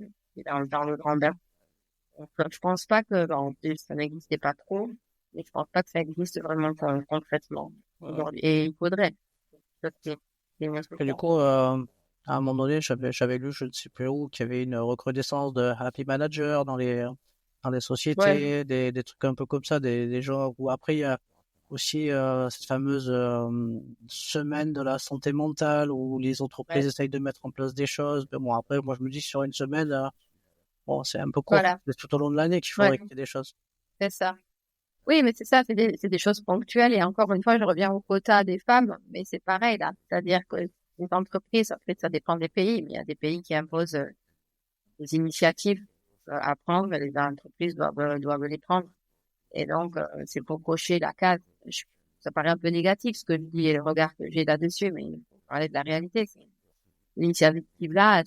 dans le grand bain. Donc, je pense pas que ça n'existait pas trop, mais je pense pas que ça existe vraiment concrètement aujourd'hui. Et il faudrait. Ça, c'est une
Et du
instruction.
coup, à un moment donné, j'avais lu, je ne sais plus où, qu'il y avait une recrudescence de happy manager dans les
Ouais,
sociétés, des trucs un peu comme ça, des gens où après il y a aussi cette fameuse semaine de la santé mentale où les entreprises
ouais,
essayent de mettre en place des choses. Mais bon, après, moi je me dis sur une semaine, bon, c'est un peu court.
voilà,
C'est tout au long de l'année qu'il
ouais,
faudrait qu'il y ait des choses.
c'est ça. Oui, mais c'est ça, c'est des choses ponctuelles. Et encore une fois, je reviens au quota des femmes, mais c'est pareil là. C'est-à-dire que les entreprises, en fait, ça dépend des pays, mais il y a des pays qui imposent des initiatives à prendre, et les entreprises doivent les prendre. Et donc, c'est pour cocher la case. Ça paraît un peu négatif ce que je dis et le regard que j'ai là-dessus, mais il faut parler de la réalité. Les initiatives là, elles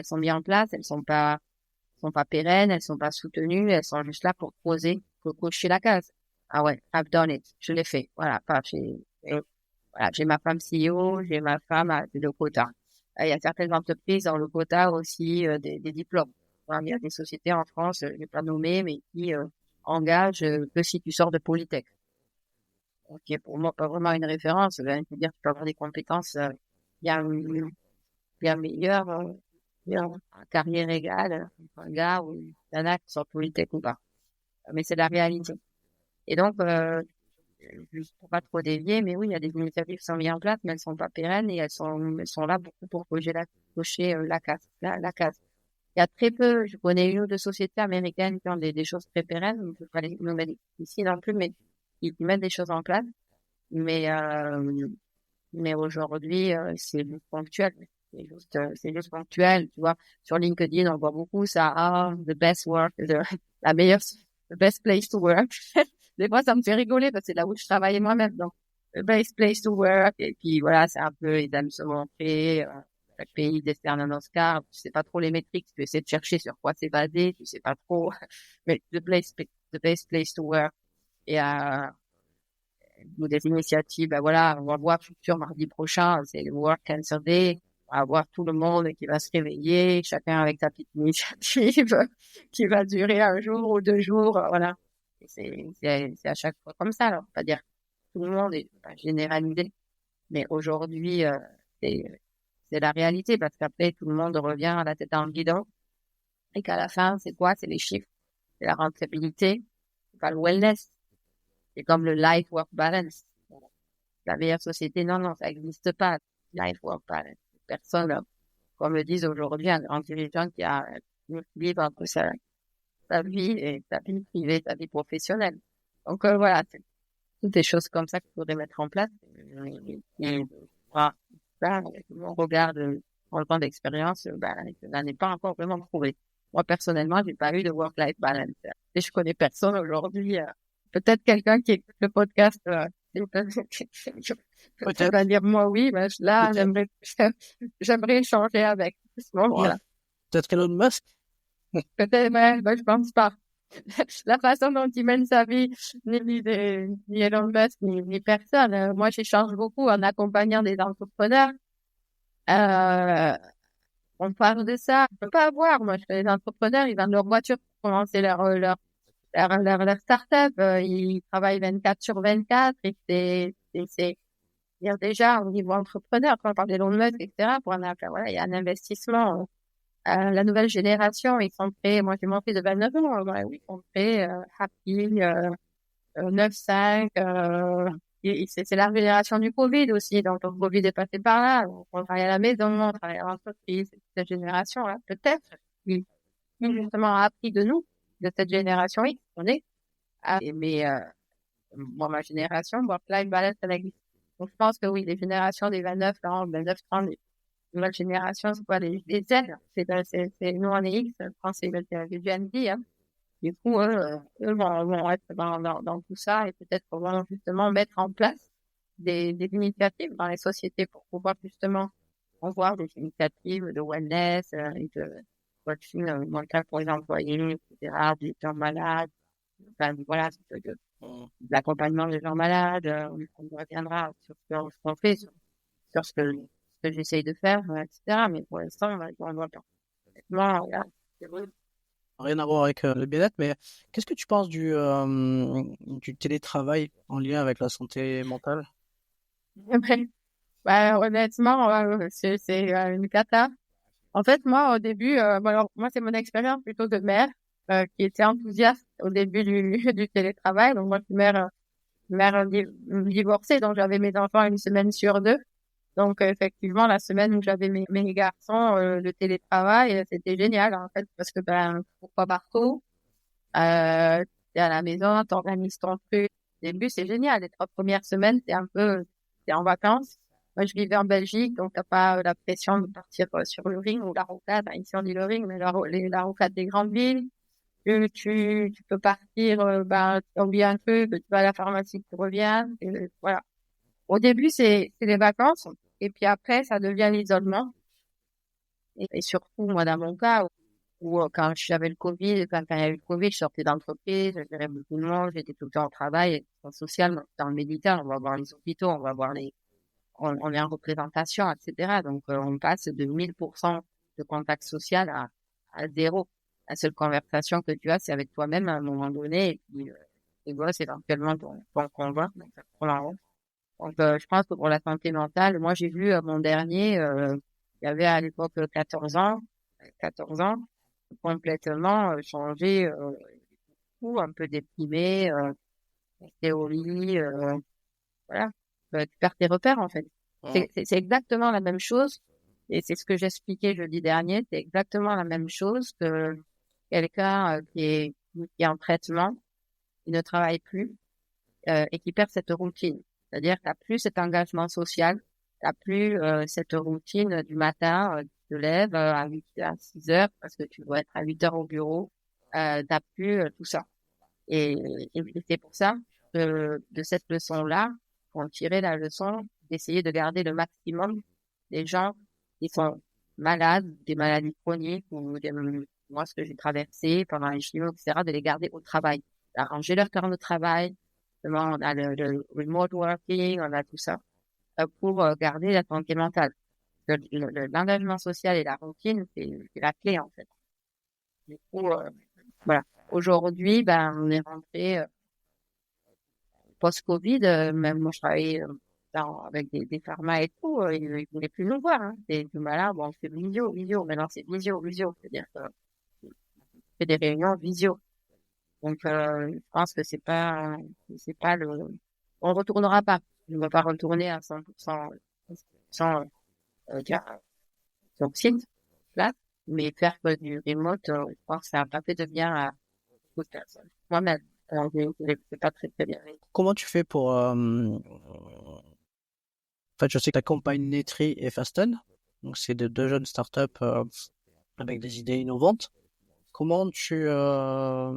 sont mises en place, sont pas pérennes, elles sont pas soutenues, elles sont juste là pour poser, pour cocher la case. Ah ouais, I've done it, je l'ai fait. Voilà, pas voilà, j'ai ma femme CEO, j'ai ma femme à le quota. Il y a certaines entreprises dans le quota aussi des diplômes. Enfin, il y a des sociétés en France, je vais pas nommer, mais qui engagent que si tu sors de Polytech. Qui est pour moi pas vraiment une référence. Je veux dire, tu peux avoir des compétences. Il y a bien meilleur, en carrière égale, un gars ou une nana qui sort politique ou pas. Mais c'est la réalité. Et donc, juste pour pas trop dévier, mais oui, il y a des initiatives qui sont mises en place, mais elles sont pas pérennes et elles sont là beaucoup pour cocher la case, la case. Il y a très peu, je connais une ou deux sociétés américaines qui ont des choses très pérennes, je ne peux pas les nommer ici non plus, mais qui mettent des choses en place. Mais aujourd'hui, c'est juste ponctuel. C'est juste ponctuel, tu vois. Sur LinkedIn, on voit beaucoup ça, the best work, la meilleure, the best place to work. Des fois, ça me fait rigoler parce que c'est là où je travaillais moi-même. Donc, the best place to work. Et puis, voilà, c'est un peu, ils aiment se montrer, chaque pays décerne un Oscar. Tu sais pas trop les métriques. Tu essaies de chercher sur quoi c'est basé. Tu sais pas trop. Mais the best place to work. Et, ou des initiatives, ben voilà, on va voir futur mardi prochain, c'est le World Cancer Day, on va voir tout le monde qui va se réveiller, chacun avec sa petite initiative qui va durer un jour ou 2 jours, voilà. Et c'est à chaque fois comme ça, alors, pas dire tout le monde est pas généralisé, mais aujourd'hui, c'est la réalité parce qu'après tout le monde revient à la tête dans le guidon et qu'à la fin, c'est quoi? C'est les chiffres, c'est la rentabilité, c'est pas le wellness. C'est comme le life-work balance. La meilleure société, non, ça n'existe pas. Life-work balance. Personne, comme le disent aujourd'hui, un grand dirigeant qui a un équilibre entre sa vie et sa vie privée, sa vie professionnelle. Donc voilà, c'est toutes des choses comme ça qu'il faudrait mettre en place. Et voilà, ça, on regarde en le temps d'expérience, ça n'est pas encore vraiment prouvé. Moi, personnellement, j'ai pas eu de work-life balance. Et je connais personne aujourd'hui. Peut-être quelqu'un qui écoute le podcast, peut-être va dire moi oui, mais là, j'aimerais échanger avec. Voilà.
Peut-être Elon Musk.
Peut-être, mais je pense pas. La façon dont il mène sa vie, ni Elon Musk, ni personne. Moi, j'échange beaucoup en accompagnant des entrepreneurs. On parle de ça. Je peux pas avoir, moi, les entrepreneurs, ils vendent leur voiture pour commencer leur start-up, ils travaillent 24/24 et c'est dire déjà au niveau entrepreneur, quand on parle d'Elon Musk, etc., pour voilà, il y a un investissement. La nouvelle génération, ils sont prêts, moi j'ai monté de 29 ans, oui, ils sont prêts, Happy, 9-5, et c'est la génération du Covid aussi, donc le Covid est passé par là, on travaille à la maison, on travaille à l'entreprise, cette génération-là, peut-être, qui justement a appris de nous, de cette génération X, on est. Mais moi, ma génération, work-life balance, elle existe. Donc, je pense que oui, les générations des 29, 40, 29, 30, les nouvelles générations, c'est pas les Z. Nous, on est X, je pense que c'est du Gen Z, hein. Du coup, eux vont être dans tout ça et peut-être vont justement mettre en place des initiatives dans les sociétés pour pouvoir justement avoir des initiatives de wellness et de coaching mental pour les employés, etc., des gens malades, enfin, voilà, de l'accompagnement des gens malades, on reviendra sur ce qu'on fait, sur ce que j'essaye de faire, etc., mais pour l'instant, on voit pas. Voilà, c'est vrai.
Rien à voir avec le bien-être, mais qu'est-ce que tu penses du télétravail en lien avec la santé mentale?
Honnêtement, c'est une cata. En fait, moi, au début, alors, moi, c'est mon expérience plutôt de mère qui était enthousiaste au début du télétravail. Donc, moi, je suis mère divorcée, donc j'avais mes enfants une semaine sur 2. Donc, effectivement, la semaine où j'avais mes garçons, le télétravail, c'était génial, en fait, parce que, pourquoi partout, t'es à la maison, t'organises ton truc. Au début, c'est génial. Les 3 premières semaines, t'es en vacances. Moi, je vivais en Belgique, donc t'as pas la pression de partir sur le ring ou la rocade. Ici, on dit le ring, mais la rocade des grandes villes. Tu peux partir, tu oublies un truc, tu vas à la pharmacie, tu reviens. Voilà. Au début, c'est les vacances. Et puis après, ça devient l'isolement. Et surtout, moi, dans mon cas, où quand j'avais le Covid, quand il y a eu le Covid, je sortais d'entreprise, je gérais beaucoup de monde, j'étais tout le temps au travail, en social, dans le médical, on va voir les hôpitaux, on va voir on est en représentation, etc. Donc, on passe de 1000% de contact social à 0. La seule conversation que tu as, c'est avec toi-même à un moment donné, et puis, tes gosses, éventuellement, ton conjoint, donc ça prend la route. Donc, je pense que pour la santé mentale, moi, j'ai vu mon dernier, Il y avait à l'époque 14 ans, complètement changé, tout, un peu déprimé, théorie, voilà. Tu perds tes repères, en fait. C'est exactement la même chose. Et c'est ce que j'expliquais jeudi dernier. C'est exactement la même chose que quelqu'un qui est en traitement, qui ne travaille plus, et qui perd cette routine. C'est-à-dire que tu n'as plus cet engagement social, tu n'as plus cette routine du matin, tu te lèves à 6 heures parce que tu dois être à 8 heures au bureau, tu n'as plus tout ça. Et c'est pour ça que de cette leçon-là, on tirait la leçon d'essayer de garder le maximum des gens qui sont malades, des maladies chroniques ou moi, ce que j'ai traversé pendant les chimios, etc., de les garder au travail, d'arranger leur temps de travail. On a le remote working, on a tout ça pour garder la santé mentale. L'engagement social et la routine, c'est la clé, en fait. Du coup, voilà. Aujourd'hui, on est rentré post-Covid, même moi je travaillais avec des pharma et tout, ils voulaient plus nous voir. Hein. C'est tout malade, bon, c'est visio, maintenant c'est visio. C'est-à-dire que on fait des réunions visio. Donc, je pense que c'est pas on retournera pas. On ne va pas retourner à 100%, dire, sur site, là, mais faire que du remote, je pense que ça n'a pas fait de bien à beaucoup de personnes. Moi-même, je sais pas très bien.
Comment tu fais pour... En fait, je sais que tu accompagnes Netri et Fasten. Donc, c'est deux jeunes startups avec des idées innovantes. Comment tu te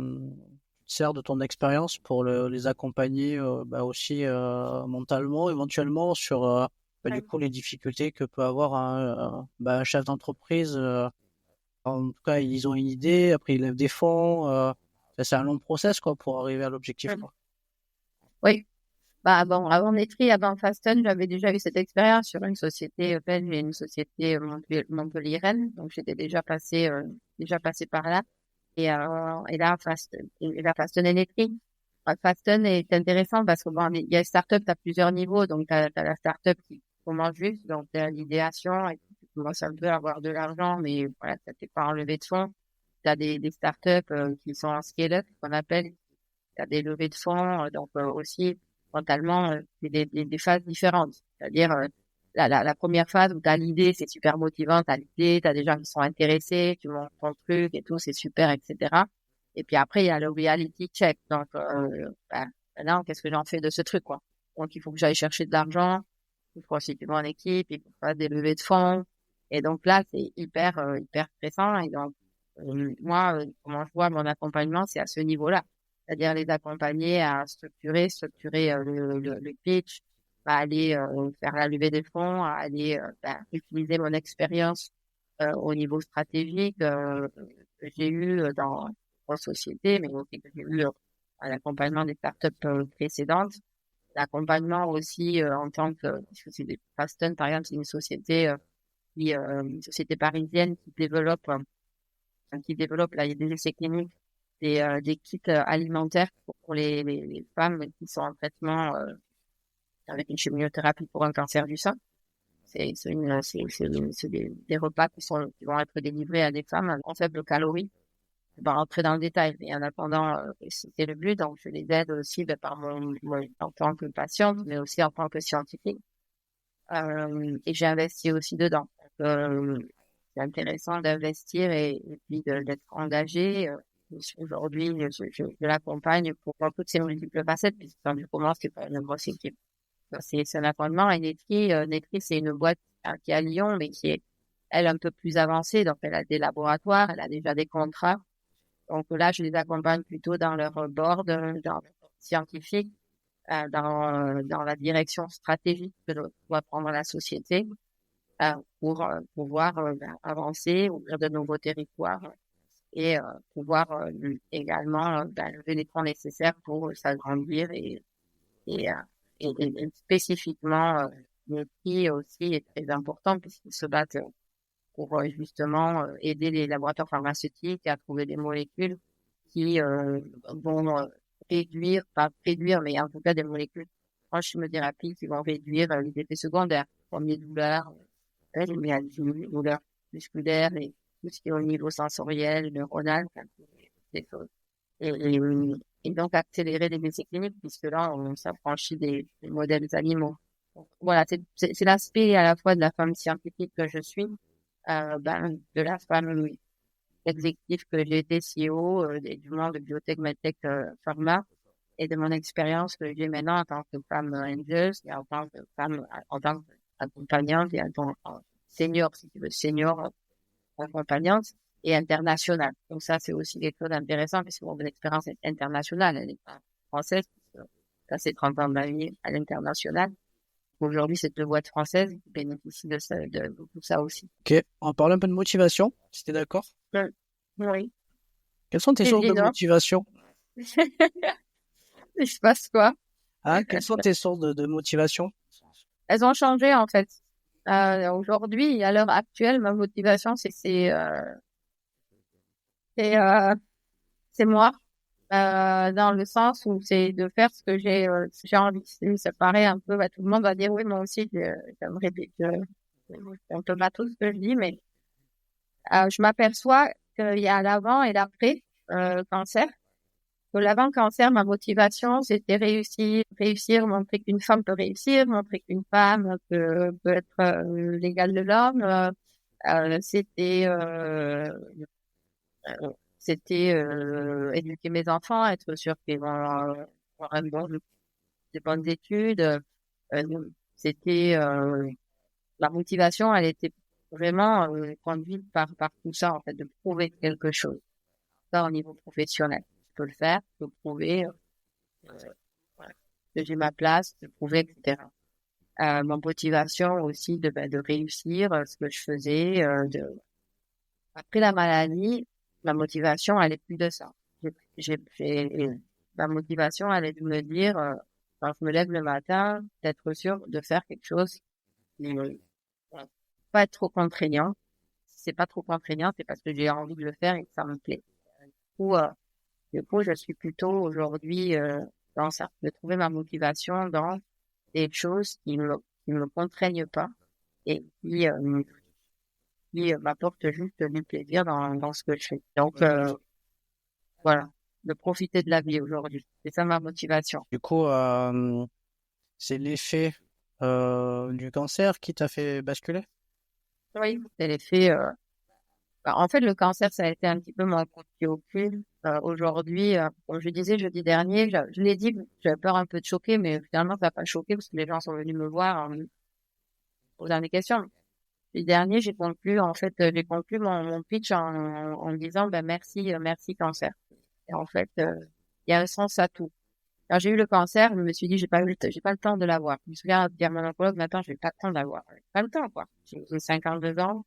sers de ton expérience pour les accompagner aussi mentalement, éventuellement, sur du coup, les difficultés que peut avoir un chef d'entreprise. En tout cas, ils ont une idée, après ils lèvent des fonds. C'est un long process quoi, pour arriver à l'objectif. Quoi.
Oui. Avant Netri, avant Fasten, j'avais déjà eu cette expérience sur une société belge et une société montpelliéraine. Donc, j'étais déjà passé par là. Et là, Fasten et Netri. Fasten est intéressant parce que il y a une startup, tu as plusieurs niveaux. Donc, tu as la startup qui commence juste, donc tu as l'idéation et tu commences un peu à avoir de l'argent, mais voilà, ça t'est pas enlevé de fonds. Tu as des startups qui sont en scale-up, qu'on appelle. Tu as des levées de fonds, donc aussi, mentalement, c'est des phases différentes. C'est-à-dire, la première phase où tu as l'idée, c'est super motivant, tu as l'idée, tu as des gens qui sont intéressés, tu montes ton truc et tout, c'est super, etc. Et puis après, il y a le reality check. Donc, maintenant, qu'est-ce que j'en fais de ce truc, quoi? Donc, il faut que j'aille chercher de l'argent, il faut constituer mon équipe, il faut faire des levées de fonds. Et donc là, c'est hyper stressant. Et donc, moi, comment je vois mon accompagnement, c'est à ce niveau-là. C'est-à-dire les accompagner à structurer le pitch, à aller faire la levée des fonds, à aller utiliser mon expérience au niveau stratégique que j'ai eu dans société, mais aussi que j'ai eu à l'accompagnement des startups précédentes. L'accompagnement aussi en tant que, parce que c'est des Fasten, par exemple, c'est une société une société parisienne qui développe là, il y a des essais cliniques, des kits alimentaires pour les femmes qui sont en traitement avec une chimiothérapie pour un cancer du sein. C'est des repas qui vont être délivrés à des femmes en faible calories. Je vais pas rentrer dans le détail, mais en attendant, c'était le but. Donc, je les aide aussi en tant que patiente, mais aussi en tant que scientifique. Et j'ai investi aussi dedans. C'est intéressant d'investir et puis d'être engagé. Aujourd'hui, je l'accompagne pour toutes ces multiples facettes, puisque quand je commence, c'est pas une grosse équipe. C'est un accompagnement. Et Netri, c'est une boîte qui est à Lyon, mais qui est, elle, un peu plus avancée. Donc, elle a des laboratoires, elle a déjà des contrats. Donc là, je les accompagne plutôt dans leur board, dans leur scientifique, dans la direction stratégique que doit prendre la société pour pouvoir avancer, ouvrir de nouveaux territoires et pouvoir également lever les fonds nécessaires pour s'agrandir et spécifiquement le prix aussi est très important puisqu'ils se battent pour justement aider les laboratoires pharmaceutiques à trouver des molécules qui vont pas réduire, mais en tout cas des molécules en chimiothérapie qui vont réduire les effets secondaires, comme les douleurs, fait, il y a des douleurs musculaires et tout ce qui est au niveau sensoriel, neuronal, enfin, des choses. Et donc accélérer les essais cliniques, puisque là, on s'affranchit des modèles animaux. Donc, voilà, c'est l'aspect à la fois de la femme scientifique que je suis, de la femme exécutive que j'ai été CEO du monde de biotech, medtech, pharma, et de mon expérience que j'ai maintenant en tant que femme angel et en tant que femme, en tant qu'accompagnante et en tant que senior, si tu veux, senior accompagnante et internationale. Donc ça, c'est aussi quelque chose d'intéressant parce que mon expérience est internationale, elle n'est pas française. Ça, c'est 30 ans de ma vie à l'international. Aujourd'hui, c'est deux boîtes françaises qui bénéficient de tout ça aussi.
Ok, on parle un peu de motivation, si t'es d'accord.
Oui.
Quelles sont tes sources de motivation?
Il se passe quoi?
Quelles sont tes sources de motivation?
Elles ont changé, en fait. Aujourd'hui, à l'heure actuelle, ma motivation, c'est moi, dans le sens où c'est de faire ce que j'ai envie. Ça paraît un peu, tout le monde va dire oui, moi aussi, j'aimerais un peu pas tout ce que je dis, mais je m'aperçois qu'il y a l'avant et l'après cancer. Que l'avant-cancer, ma motivation, c'était réussir, montrer qu'une femme peut réussir, montrer qu'une femme peut être l'égale de l'homme. C'était éduquer mes enfants, être sûr qu'ils vont avoir des bonnes études. C'était la motivation, elle était vraiment conduite par tout ça, en fait, de prouver quelque chose. Ça, au niveau professionnel, je peux le faire, je peux prouver voilà, que j'ai ma place, de prouver, etc. Ma motivation aussi de réussir ce que je faisais. Après la maladie, ma motivation, elle est plus de ça. Ma motivation, elle est de me dire, quand je me lève le matin, d'être sûr de faire quelque chose qui pas être trop contraignant. Si c'est pas trop contraignant, c'est parce que j'ai envie de le faire et que ça me plaît. Du coup, je suis plutôt aujourd'hui dans ça, de trouver ma motivation dans des choses qui me contraignent pas et qui m'apportent juste du plaisir dans ce que je fais. Donc, voilà, de profiter de la vie aujourd'hui. C'est ça ma motivation.
Du coup, c'est l'effet du cancer qui t'a fait basculer?
Oui, c'est l'effet. En fait, le cancer, ça a été un petit peu mon coup de pied au cul. Aujourd'hui, comme je disais jeudi dernier, je l'ai dit, j'avais peur un peu de choquer, mais finalement, ça n'a pas choqué parce que les gens sont venus me voir en me posant des questions. Jeudi dernier, j'ai conclu mon pitch en disant, merci cancer. Et en fait, il y a un sens à tout. Quand j'ai eu le cancer, je me suis dit, j'ai pas le temps de l'avoir. Je me souviens dire à mon oncologue, maintenant, j'ai pas le temps d'avoir. Pas le temps, quoi. J'ai 52 ans.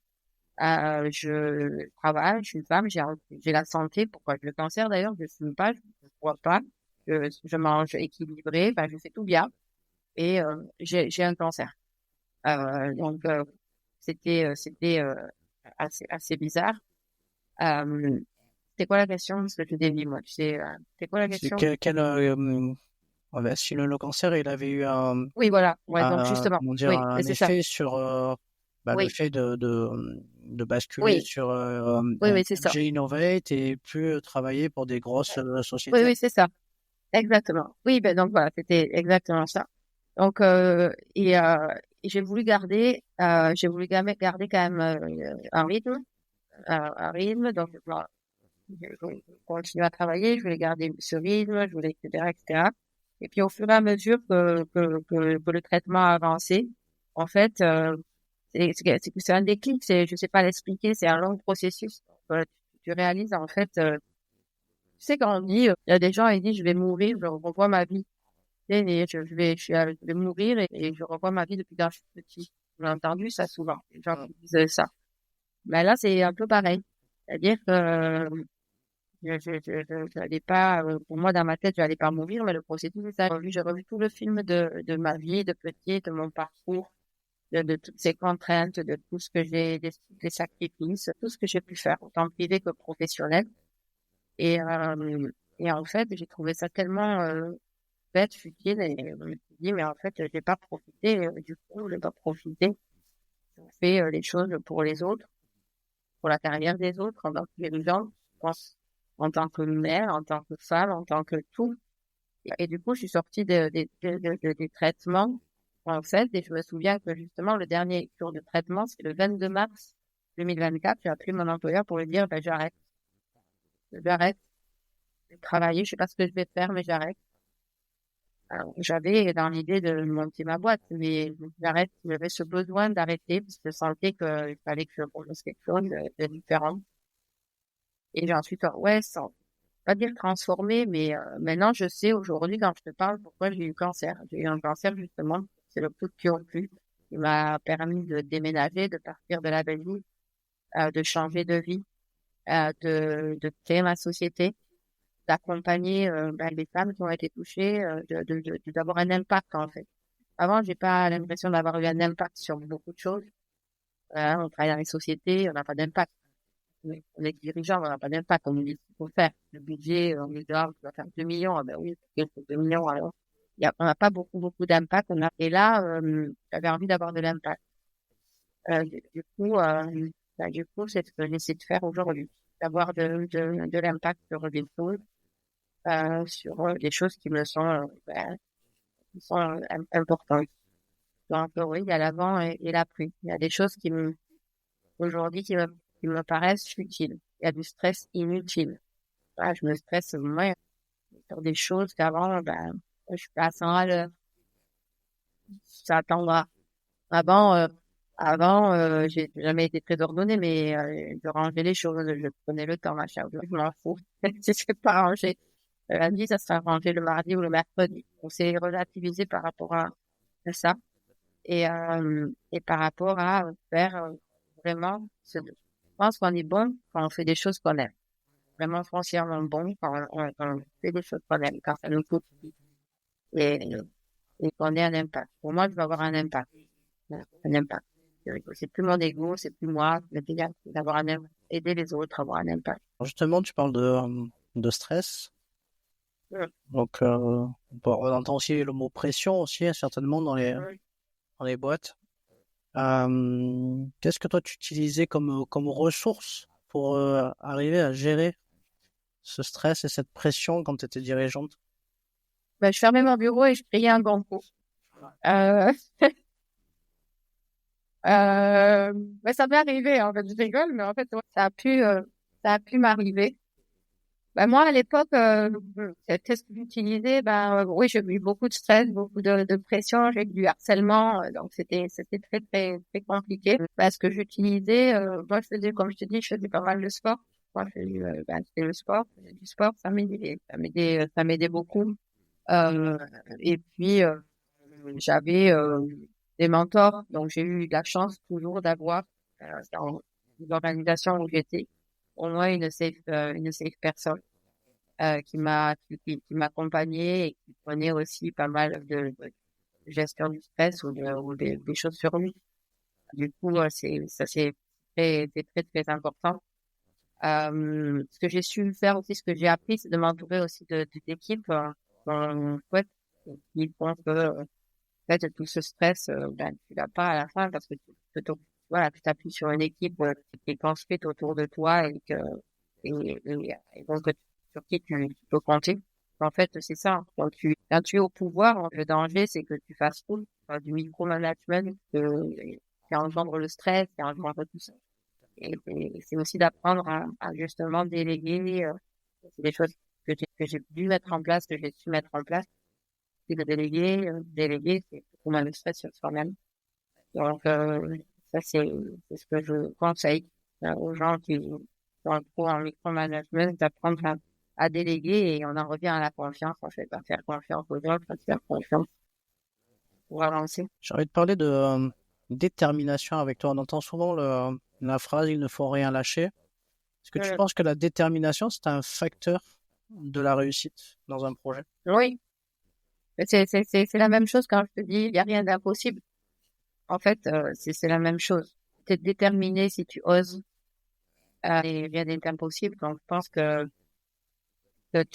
Je travaille, je suis une femme, j'ai la santé. Pourquoi le cancer d'ailleurs? Je fume pas, je ne bois pas, je mange équilibré, je fais tout bien et j'ai un cancer. Donc c'était assez bizarre. C'était quoi la question? Parce que je dévie moi. Tu sais, c'était quoi la question?
Si le cancer, il avait eu
Oui, voilà. Ouais, donc justement.
comment dire,
Oui,
un
c'est ça.
effet sur le
Oui,
fait de basculer
oui,
sur
oui, c'est ça.
MG Innovate et plus travailler pour des grosses
Oui,
sociétés.
oui, c'est ça. Exactement. Oui, donc voilà, c'était exactement ça. Donc et j'ai voulu garder quand même un rythme. Donc voilà, je continue à travailler, je voulais garder ce rythme, je voulais etc. etc. Et puis au fur et à mesure que le traitement a avancé, en fait, c'est un déclic, je sais pas l'expliquer, c'est un long processus. Tu réalises en fait, tu sais quand on dit, il y a des gens ils disent je vais mourir, je revois ma vie. Et je vais mourir et je revois ma vie depuis que je suis petit. J'ai entendu ça souvent, les gens qui disaient ça. Mais là, c'est un peu pareil. C'est-à-dire que j'allais pas, pour moi, dans ma tête, j'allais pas mourir, mais le processus, c'est ça. J'ai revu tout le film de ma vie, de petite, de mon parcours, de toutes ces contraintes, de tout ce que des sacrifices, tout ce que j'ai pu faire, autant privé que professionnel. Et en fait, j'ai trouvé ça tellement, bête, futile, et je me suis dit, mais en fait, j'ai pas profité, du coup, j'ai pas profité on fait les choses pour les autres, pour la carrière des autres, en tant que dirigeante, je pense, en tant que mère, en tant que femme, en tant que tout. Et du coup, je suis sortie des traitements, en fait, et je me souviens que justement, le dernier jour de traitement, c'est le 22 mars 2024. J'ai appelé mon employeur pour lui dire, j'arrête de travailler, je sais pas ce que je vais faire, mais j'arrête. Alors, j'avais dans l'idée de monter ma boîte, mais j'arrête, j'avais ce besoin d'arrêter parce que je sentais qu'il fallait que je propose quelque chose de différent. Et j'ai ensuite, ouais, sans pas dire transformé, mais maintenant je sais aujourd'hui quand je te parle pourquoi j'ai eu cancer. J'ai eu un cancer justement, c'est le coup de pied au cul qui m'a permis de déménager, de partir de la Belgique, de changer de vie, de créer ma société, d'accompagner les femmes qui ont été touchées, d'avoir un impact en fait. Avant, j'ai pas l'impression d'avoir eu un impact sur beaucoup de choses. On travaille dans les sociétés, on n'a pas d'impact. On est dirigeant, on n'a pas d'impact, on nous dit ce qu'il faut faire. Le budget, on nous dit, ah, tu vas faire 2 millions. Ah ben oui, c'est 2 millions. Alors, on n'a pas beaucoup d'impact. Et là, j'avais envie d'avoir de l'impact. Du coup, c'est ce que j'essaie de faire aujourd'hui. D'avoir de l'impact sur des choses, sur des choses qui me sont, qui sont importantes. Donc, oui, il y a l'avant et l'après. Il y a des choses aujourd'hui, qui me paraissent futiles. Il y a du stress inutile. Voilà, je me stresse, moi, sur des choses qu'avant, je suis pas à 100 à l'heure. Ça attendra. Avant, j'ai jamais été très ordonnée, mais je rangeais les choses, je prenais le temps, machin. Je m'en fous. Si c'est pas rangé le lundi, ça sera rangé le mardi ou le mercredi. On s'est relativisé par rapport à ça et par rapport à faire vraiment. Je pense qu'on est bon quand on fait des choses qu'on aime. Vraiment foncièrement bon quand on fait des choses qu'on aime, quand ça nous coûte et, et qu'on ait un impact. Pour moi, je veux avoir un impact. Voilà, un impact. C'est plus mon ego, c'est plus moi, mais déjà d'avoir un impact, aider les autres à avoir un impact.
Justement, tu parles de stress. Donc, on entend aussi le mot pression aussi, certainement, dans les boîtes. Qu'est-ce que toi, tu utilisais comme ressource pour arriver à gérer ce stress et cette pression quand tu étais dirigeante?
Je fermais mon bureau et je priais un bon coup. Ça m'est arrivé, en fait, je rigole, mais en fait, ouais, ça a pu m'arriver. Moi, à l'époque, qu'est-ce que j'utilisais? Oui, j'ai eu beaucoup de stress, beaucoup de pression, j'ai eu du harcèlement, donc c'était très, très, très compliqué. Ce que j'utilisais, moi, je faisais, comme je te dis, je faisais pas mal de sport. Moi, c'était le sport, je faisais du sport, ça m'aidait beaucoup. Et puis, j'avais des mentors, donc j'ai eu de la chance toujours d'avoir dans l'organisation où j'étais au moins une safe personne qui m'accompagnait et qui prenait aussi pas mal de gestion du stress ou des choses sur lui. Du coup, c'est très très important. Ce que j'ai su faire aussi, ce que j'ai appris, c'est de m'entourer aussi d'équipes ouais, qui font que en fait, tout ce stress, tu l'as pas à la fin parce que voilà, tu t'appuies sur une équipe qui est construite autour de toi et donc sur qui tu peux compter. En fait, c'est ça. Quand tu es au pouvoir, le danger, c'est que tu fasses tout, du micromanagement, qui engendre le stress, qui engendre tout ça. Et c'est aussi d'apprendre à justement déléguer. C'est des choses que j'ai dû mettre en place, que j'ai su mettre en place. C'est de déléguer, c'est pour le stress sur soi-même. Donc, ça, c'est ce que je conseille aux gens qui sont trop en micromanagement, d'apprendre à déléguer et on en revient à la confiance, en fait, à faire confiance aux autres, à faire confiance pour avancer.
J'ai envie de parler de détermination avec toi. On entend souvent la phrase «il ne faut rien lâcher». Est-ce que tu penses que la détermination, c'est un facteur de la réussite dans un projet?
Oui, c'est la même chose quand je te dis il n'y a rien d'impossible. En fait, c'est la même chose. Tu es déterminé si tu oses et rien n'est impossible. Donc, je pense que alors,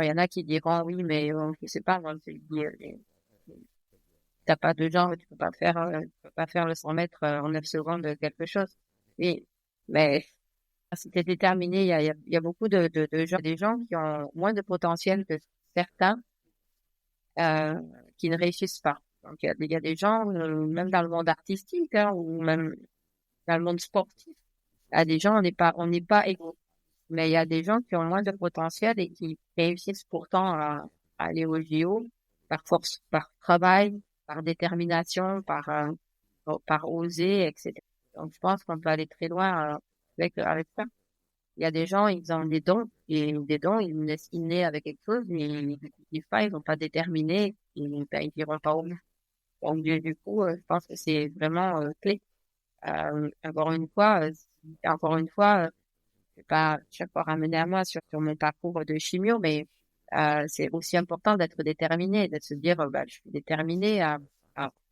il y en a qui diront oui, mais je sais pas, moi, t'as pas de jambes, tu peux pas faire le 100 mètres en 9 secondes de quelque chose. Et, mais si t'es déterminé, il y a beaucoup de gens, des gens qui ont moins de potentiel que certains, euh, qui ne réussissent pas. Donc, il y a des gens, même dans le monde artistique, hein, ou même dans le monde sportif, il y a des gens, on n'est pas égaux. Mais il y a des gens qui ont moins de potentiel et qui réussissent pourtant à aller au JO par force, par travail, par détermination, par oser, etc. Donc, je pense qu'on peut aller très loin avec ça. Il y a des gens, ils ont des dons, et des dons, ils naissent avec quelque chose, mais ils n'utilisent pas, ils vont pas déterminer, ils iront pas au bout. Donc, du coup, je pense que c'est vraiment clé. Encore une fois, je vais pas ramener à moi sur mon parcours de chimio, mais c'est aussi important d'être déterminé, de se dire, bah, je suis déterminé à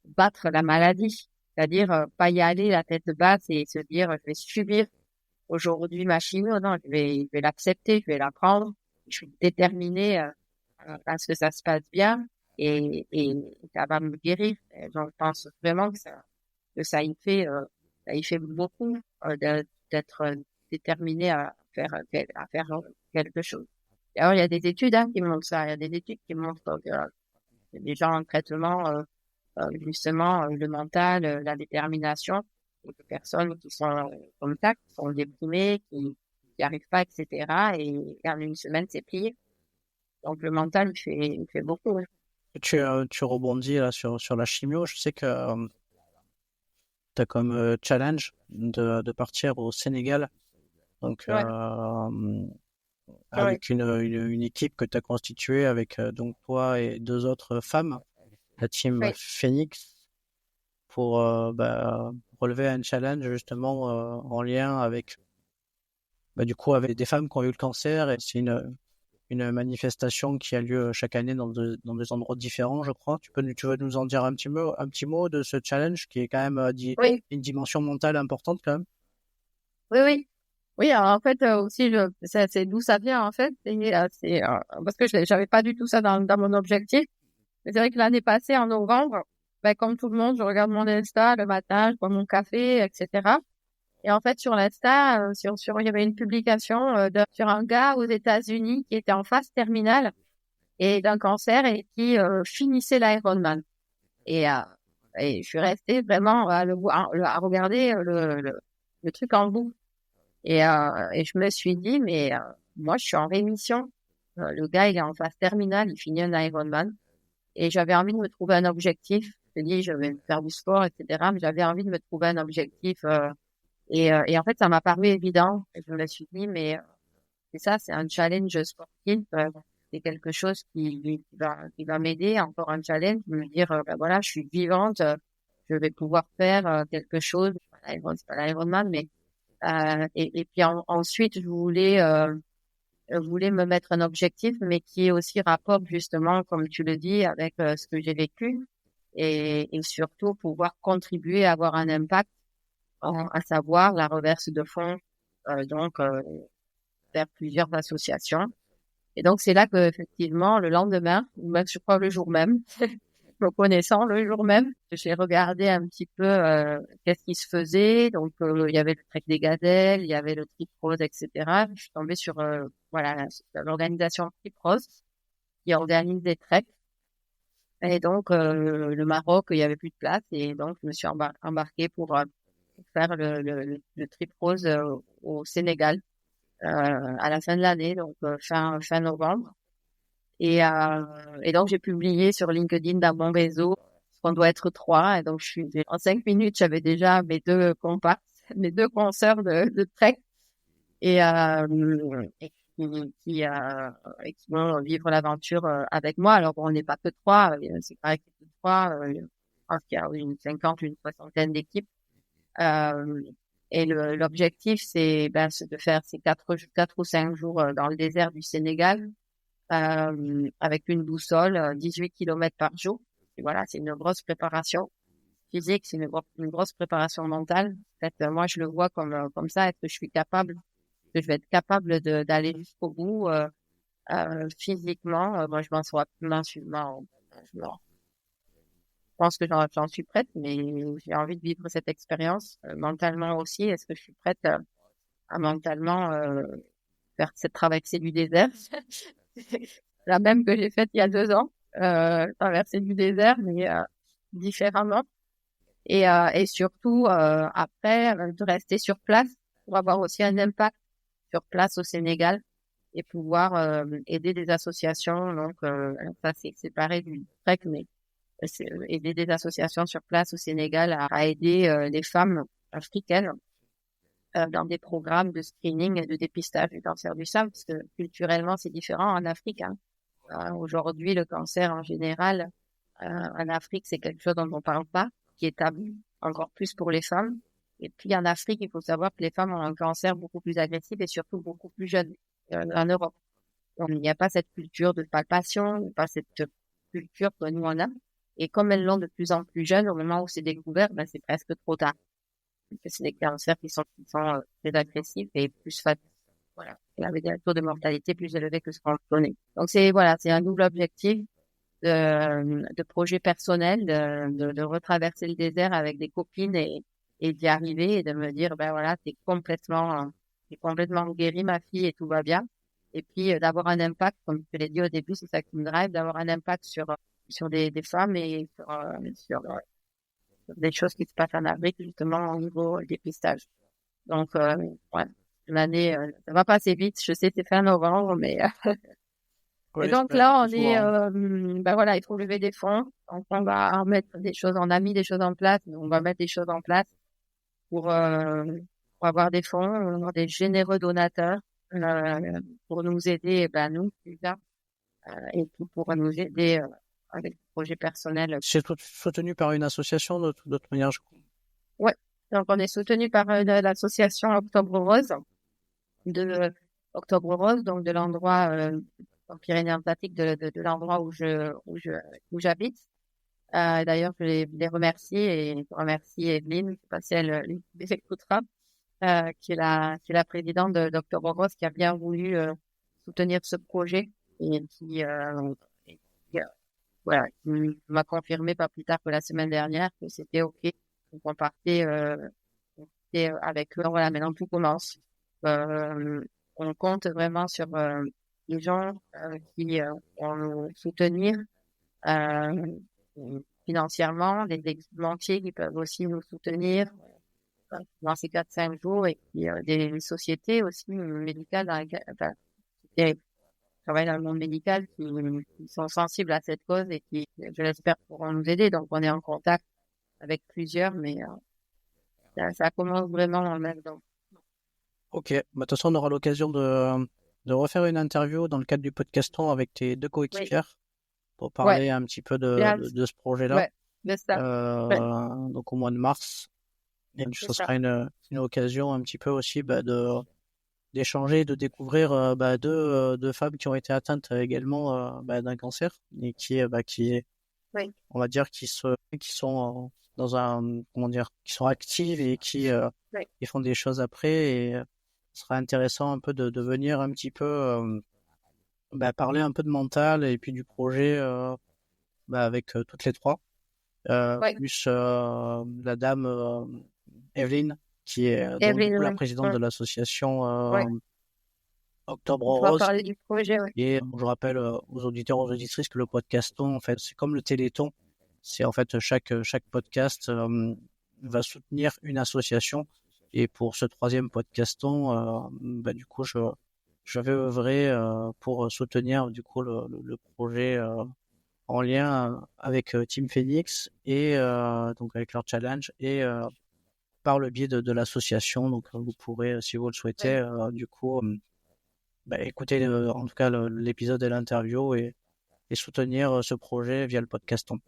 battre la maladie. C'est-à-dire, pas y aller la tête basse et se dire, je vais subir aujourd'hui ma chimio. Non, je vais l'accepter, je vais la prendre. Je suis déterminée à ce que ça se passe bien et ça va me guérir. Et donc, je pense vraiment que ça y fait beaucoup d'être déterminé à faire quelque chose. Alors, il y a des études qui montrent ça. Il y a des études qui montrent que les gens en traitement, justement, le mental, la détermination, et que personnes qui sont comme ça, qui sont déprimées, qui n'y arrivent pas, etc. Et en une semaine, c'est plié. Donc, le mental, il fait beaucoup. Oui.
Tu rebondis là sur la chimio. Je sais que tu as comme challenge de partir au Sénégal. Donc,
Ouais, ouais,
avec une équipe que tu as constituée avec donc toi et deux autres femmes, la team
ouais.
Phoenix, pour relever un challenge justement en lien avec du coup avec des femmes qui ont eu le cancer. Et c'est une manifestation qui a lieu chaque année dans des endroits différents, je crois. Tu veux nous en dire un petit mot de ce challenge qui est quand même
Oui,
une dimension mentale importante quand même.
oui, oui. Oui, alors en fait, aussi, c'est d'où ça vient, en fait. C'est parce que j'avais pas du tout ça dans mon objectif. Mais c'est vrai que l'année passée, en novembre, ben, comme tout le monde, je regarde mon Insta le matin, je bois mon café, etc. Et en fait, sur l'Insta, il y avait une publication sur un gars aux États-Unis qui était en phase terminale et d'un cancer et qui finissait l'Ironman. Et, euh, et je suis restée vraiment à regarder le truc en boucle. Et je me suis dit, mais moi, je suis en rémission. Le gars, il est en phase terminale, il finit un Ironman. Et j'avais envie de me trouver un objectif. Je me dis, je vais faire du sport, etc. Mais j'avais envie de me trouver un objectif. Et en fait, ça m'a paru évident. Et je me suis dit, mais c'est ça, c'est un challenge sportif. C'est quelque chose qui va m'aider. Encore un challenge, me dire, ben voilà, je suis vivante. Je vais pouvoir faire quelque chose. C'est pas l'Ironman, mais et puis ensuite, je voulais me mettre un objectif, mais qui est aussi rapport justement, comme tu le dis, avec ce que j'ai vécu et surtout pouvoir contribuer à avoir un impact, à savoir la reverse de fonds, donc vers plusieurs associations. Et donc c'est là que effectivement le lendemain, ou même je crois le jour même, me connaissant le jour même, j'ai regardé un petit peu qu'est-ce qui se faisait. Donc il y avait le trek des gazelles, il y avait le Trip Rose, etc. Je suis tombée sur voilà l'organisation Trip Rose qui organise des treks. Et donc le Maroc, il y avait plus de place et donc je me suis embarquée pour faire le Trip Rose au Sénégal à la fin de l'année, donc fin novembre. Et donc, j'ai publié sur LinkedIn dans mon réseau qu'on doit être 3. Et donc, en 5 minutes, j'avais déjà mes 2 comparses, mes 2 consoeurs de trek et qui vont vivre l'aventure avec moi. Alors, on n'est pas que 3. C'est pas que 3. Je pense qu'il y a une 50, une soixantaine d'équipes. Euh, et l'objectif, c'est de faire ces 4 ou 5 jours dans le désert du Sénégal avec une boussole, 18 kilomètres par jour. Et voilà, c'est une grosse préparation physique, c'est une grosse préparation mentale. En fait, moi, je le vois comme ça. Est-ce que je suis capable, que je vais être capable d'aller jusqu'au bout physiquement? Moi, je m'en suis, pense que j'en suis prête, mais j'ai envie de vivre cette expérience mentalement aussi. Est-ce que je suis prête à mentalement faire cette traversée du désert, la même que j'ai faite il y a 2 ans, traversée du désert, mais différemment. Et surtout, après, de rester sur place pour avoir aussi un impact sur place au Sénégal et pouvoir aider des associations. Donc, ça, c'est séparé du trek, mais aider des associations sur place au Sénégal à aider les femmes africaines dans des programmes de screening et de dépistage du cancer du sein, parce que culturellement, c'est différent en Afrique. Aujourd'hui, le cancer en général, en Afrique, c'est quelque chose dont on ne parle pas, qui est tabou, encore plus pour les femmes. Et puis en Afrique, il faut savoir que les femmes ont un cancer beaucoup plus agressif et surtout beaucoup plus jeune en Europe. Donc, il n'y a pas cette culture de palpation, il n'y a pas cette culture que nous on a. Et comme elles l'ont de plus en plus jeunes, au moment où c'est découvert, ben, c'est presque trop tard. Parce que c'est des cancers qui sont très agressifs et plus fatals. Voilà. Et avec des taux de mortalité plus élevés que ce qu'on connaît. Donc c'est un double objectif de projet personnel, de retraverser le désert avec des copines et d'y arriver et de me dire, ben voilà, t'es complètement guérie, ma fille, et tout va bien. Et puis, d'avoir un impact, comme je l'ai dit au début, c'est ça qui me drive, d'avoir un impact sur des femmes et sur des choses qui se passent en Afrique, justement, au niveau dépistage. Donc, ouais, l'année, ça va passer vite. Je sais, c'est fin novembre, mais
Ouais,
et donc là, on est, ben voilà, il faut lever des fonds. Donc, on va en mettre des choses, on a mis des choses en place, mais on va mettre des choses en place pour avoir des fonds, avoir des généreux donateurs pour nous aider, ben nous, déjà, et puis pour nous aider avec des projets personnels.
C'est soutenu par une association de toute manière, je crois.
Ouais, donc on est soutenu par l'association Octobre Rose, donc de l'endroit en Pyrénées-Atlantiques, de l'endroit où j'habite. D'ailleurs, je les remercie et je remercie Evelyne, je sais pas si elle les écoutera, qui est la présidente d'Octobre Rose, qui a bien voulu soutenir ce projet et qui voilà, qui m'a confirmé pas plus tard que la semaine dernière que c'était OK. Donc on partait avec eux. Voilà, maintenant tout commence. On compte vraiment sur les gens qui vont nous soutenir financièrement, les équipementiers qui peuvent aussi nous soutenir dans ces 4-5 jours, et puis des sociétés aussi médicales qui travaillent dans le monde médical qui sont sensibles à cette cause et qui, je l'espère, pourront nous aider. Donc, on est en contact avec plusieurs, mais ça commence vraiment en même temps.
Ok, bah, de toute façon, on aura l'occasion de refaire une interview dans le cadre du podcaston avec tes deux coéquipières pour parler un petit peu de ce projet-là.
Ouais, de ça.
Donc au mois de mars. Et ce sera une occasion un petit peu aussi d'échanger, de découvrir deux femmes qui ont été atteintes également d'un cancer et qui on va dire qui sont dans un qui sont actives et qui font des choses après, et ce sera intéressant un peu de venir un petit peu parler un peu de mental et puis du projet avec toutes les trois, plus la dame Evelyne, qui est la présidente de l'association Octobre Rose.
Parler du projet,
Et je rappelle aux auditeurs, aux auditrices que le podcaston, en fait, c'est comme le Téléthon. C'est en fait chaque podcast va soutenir une association. Et pour ce 3e podcaston, du coup, je vais œuvrer pour soutenir du coup le projet en lien avec Team Phoenix et donc avec leur challenge et par le biais de l'association. Donc vous pourrez, si vous le souhaitez, du coup écouter en tout cas l'épisode et l'interview et soutenir ce projet via le podcaston.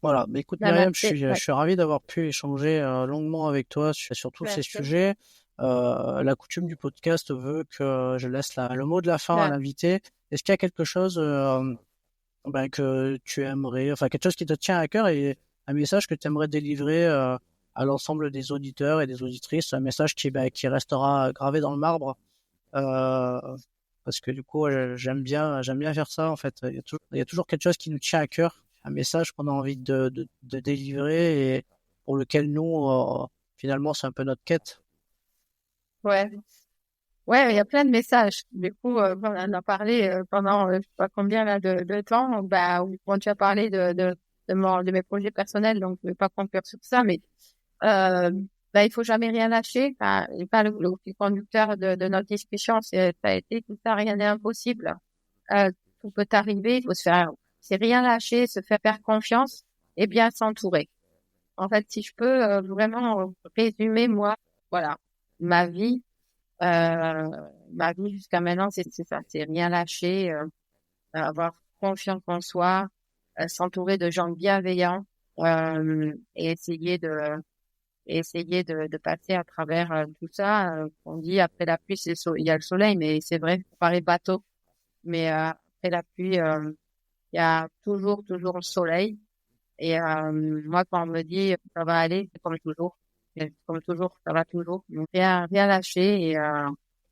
Voilà, mais écoute Myriam, je suis ravi d'avoir pu échanger longuement avec toi sur tous ces sujets. La coutume du podcast veut que je laisse le mot de la fin à l'invité. Est-ce qu'il y a quelque chose que tu aimerais, enfin quelque chose qui te tient à cœur et un message que tu aimerais délivrer à l'ensemble des auditeurs et des auditrices, un message qui restera gravé dans le marbre, parce que du coup j'aime bien faire ça en fait. Il y a toujours quelque chose qui nous tient à cœur message qu'on a envie de délivrer et pour lequel nous, finalement, c'est un peu notre quête.
Ouais. Ouais, il y a plein de messages. Du coup, on en a parlé pendant je sais pas combien là de temps. Quand tu as parlé de mes projets personnels, donc je vais pas conclure sur ça, mais il faut jamais rien lâcher. Le fil conducteur de notre discussion, ça a été tout ça, rien n'est impossible. Tout peut arriver. Il faut c'est rien lâcher, se faire confiance et bien s'entourer. En fait, si je peux vraiment résumer moi, voilà, ma vie. Ma vie jusqu'à maintenant, c'est ça, c'est rien lâcher, avoir confiance en soi, s'entourer de gens bienveillants, et essayer de passer à travers tout ça. On dit après la pluie, il y a le soleil, mais c'est vrai, ça paraît bateau, mais après la pluie, il y a toujours le soleil. Et moi, quand on me dit ça va aller, c'est comme toujours. Et comme toujours, ça va toujours. Donc, rien lâcher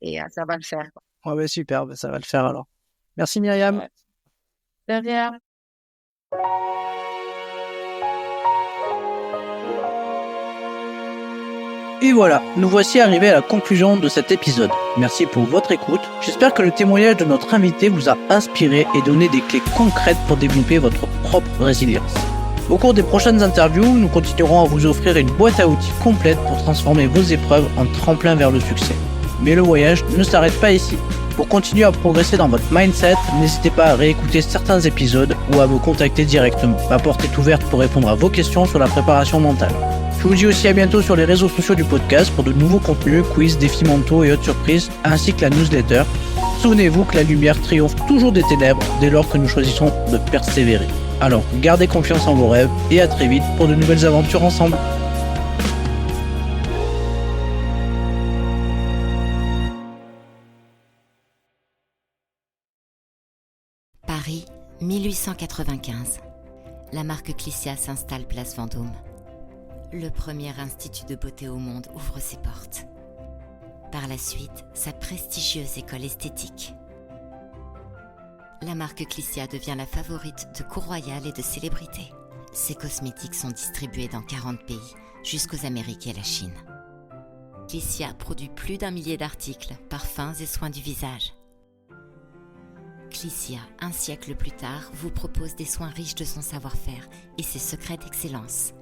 et ça va le faire, quoi.
Ouais, super, ça va le faire alors. Merci Myriam.
Ouais. Derrière.
Et voilà, nous voici arrivés à la conclusion de cet épisode. Merci pour votre écoute. J'espère que le témoignage de notre invité vous a inspiré et donné des clés concrètes pour développer votre propre résilience. Au cours des prochaines interviews, nous continuerons à vous offrir une boîte à outils complète pour transformer vos épreuves en tremplin vers le succès. Mais le voyage ne s'arrête pas ici. Pour continuer à progresser dans votre mindset, n'hésitez pas à réécouter certains épisodes ou à me contacter directement. Ma porte est ouverte pour répondre à vos questions sur la préparation mentale. Je vous dis aussi à bientôt sur les réseaux sociaux du podcast pour de nouveaux contenus, quiz, défis mentaux et autres surprises, ainsi que la newsletter. Souvenez-vous que la lumière triomphe toujours des ténèbres dès lors que nous choisissons de persévérer. Alors, gardez confiance en vos rêves et à très vite pour de nouvelles aventures ensemble.
Paris, 1895. La marque Clicia s'installe place Vendôme. Le premier institut de beauté au monde ouvre ses portes. Par la suite, sa prestigieuse école esthétique. La marque Clicia devient la favorite de cours royales et de célébrités. Ses cosmétiques sont distribués dans 40 pays, jusqu'aux Amériques et la Chine. Clicia produit plus d'1 millier d'articles, parfums et soins du visage. Clicia, un siècle plus tard, vous propose des soins riches de son savoir-faire et ses secrets d'excellence.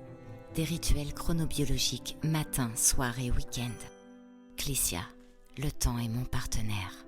Des rituels chronobiologiques, matin, soir et week-end. Clicia, le temps est mon partenaire.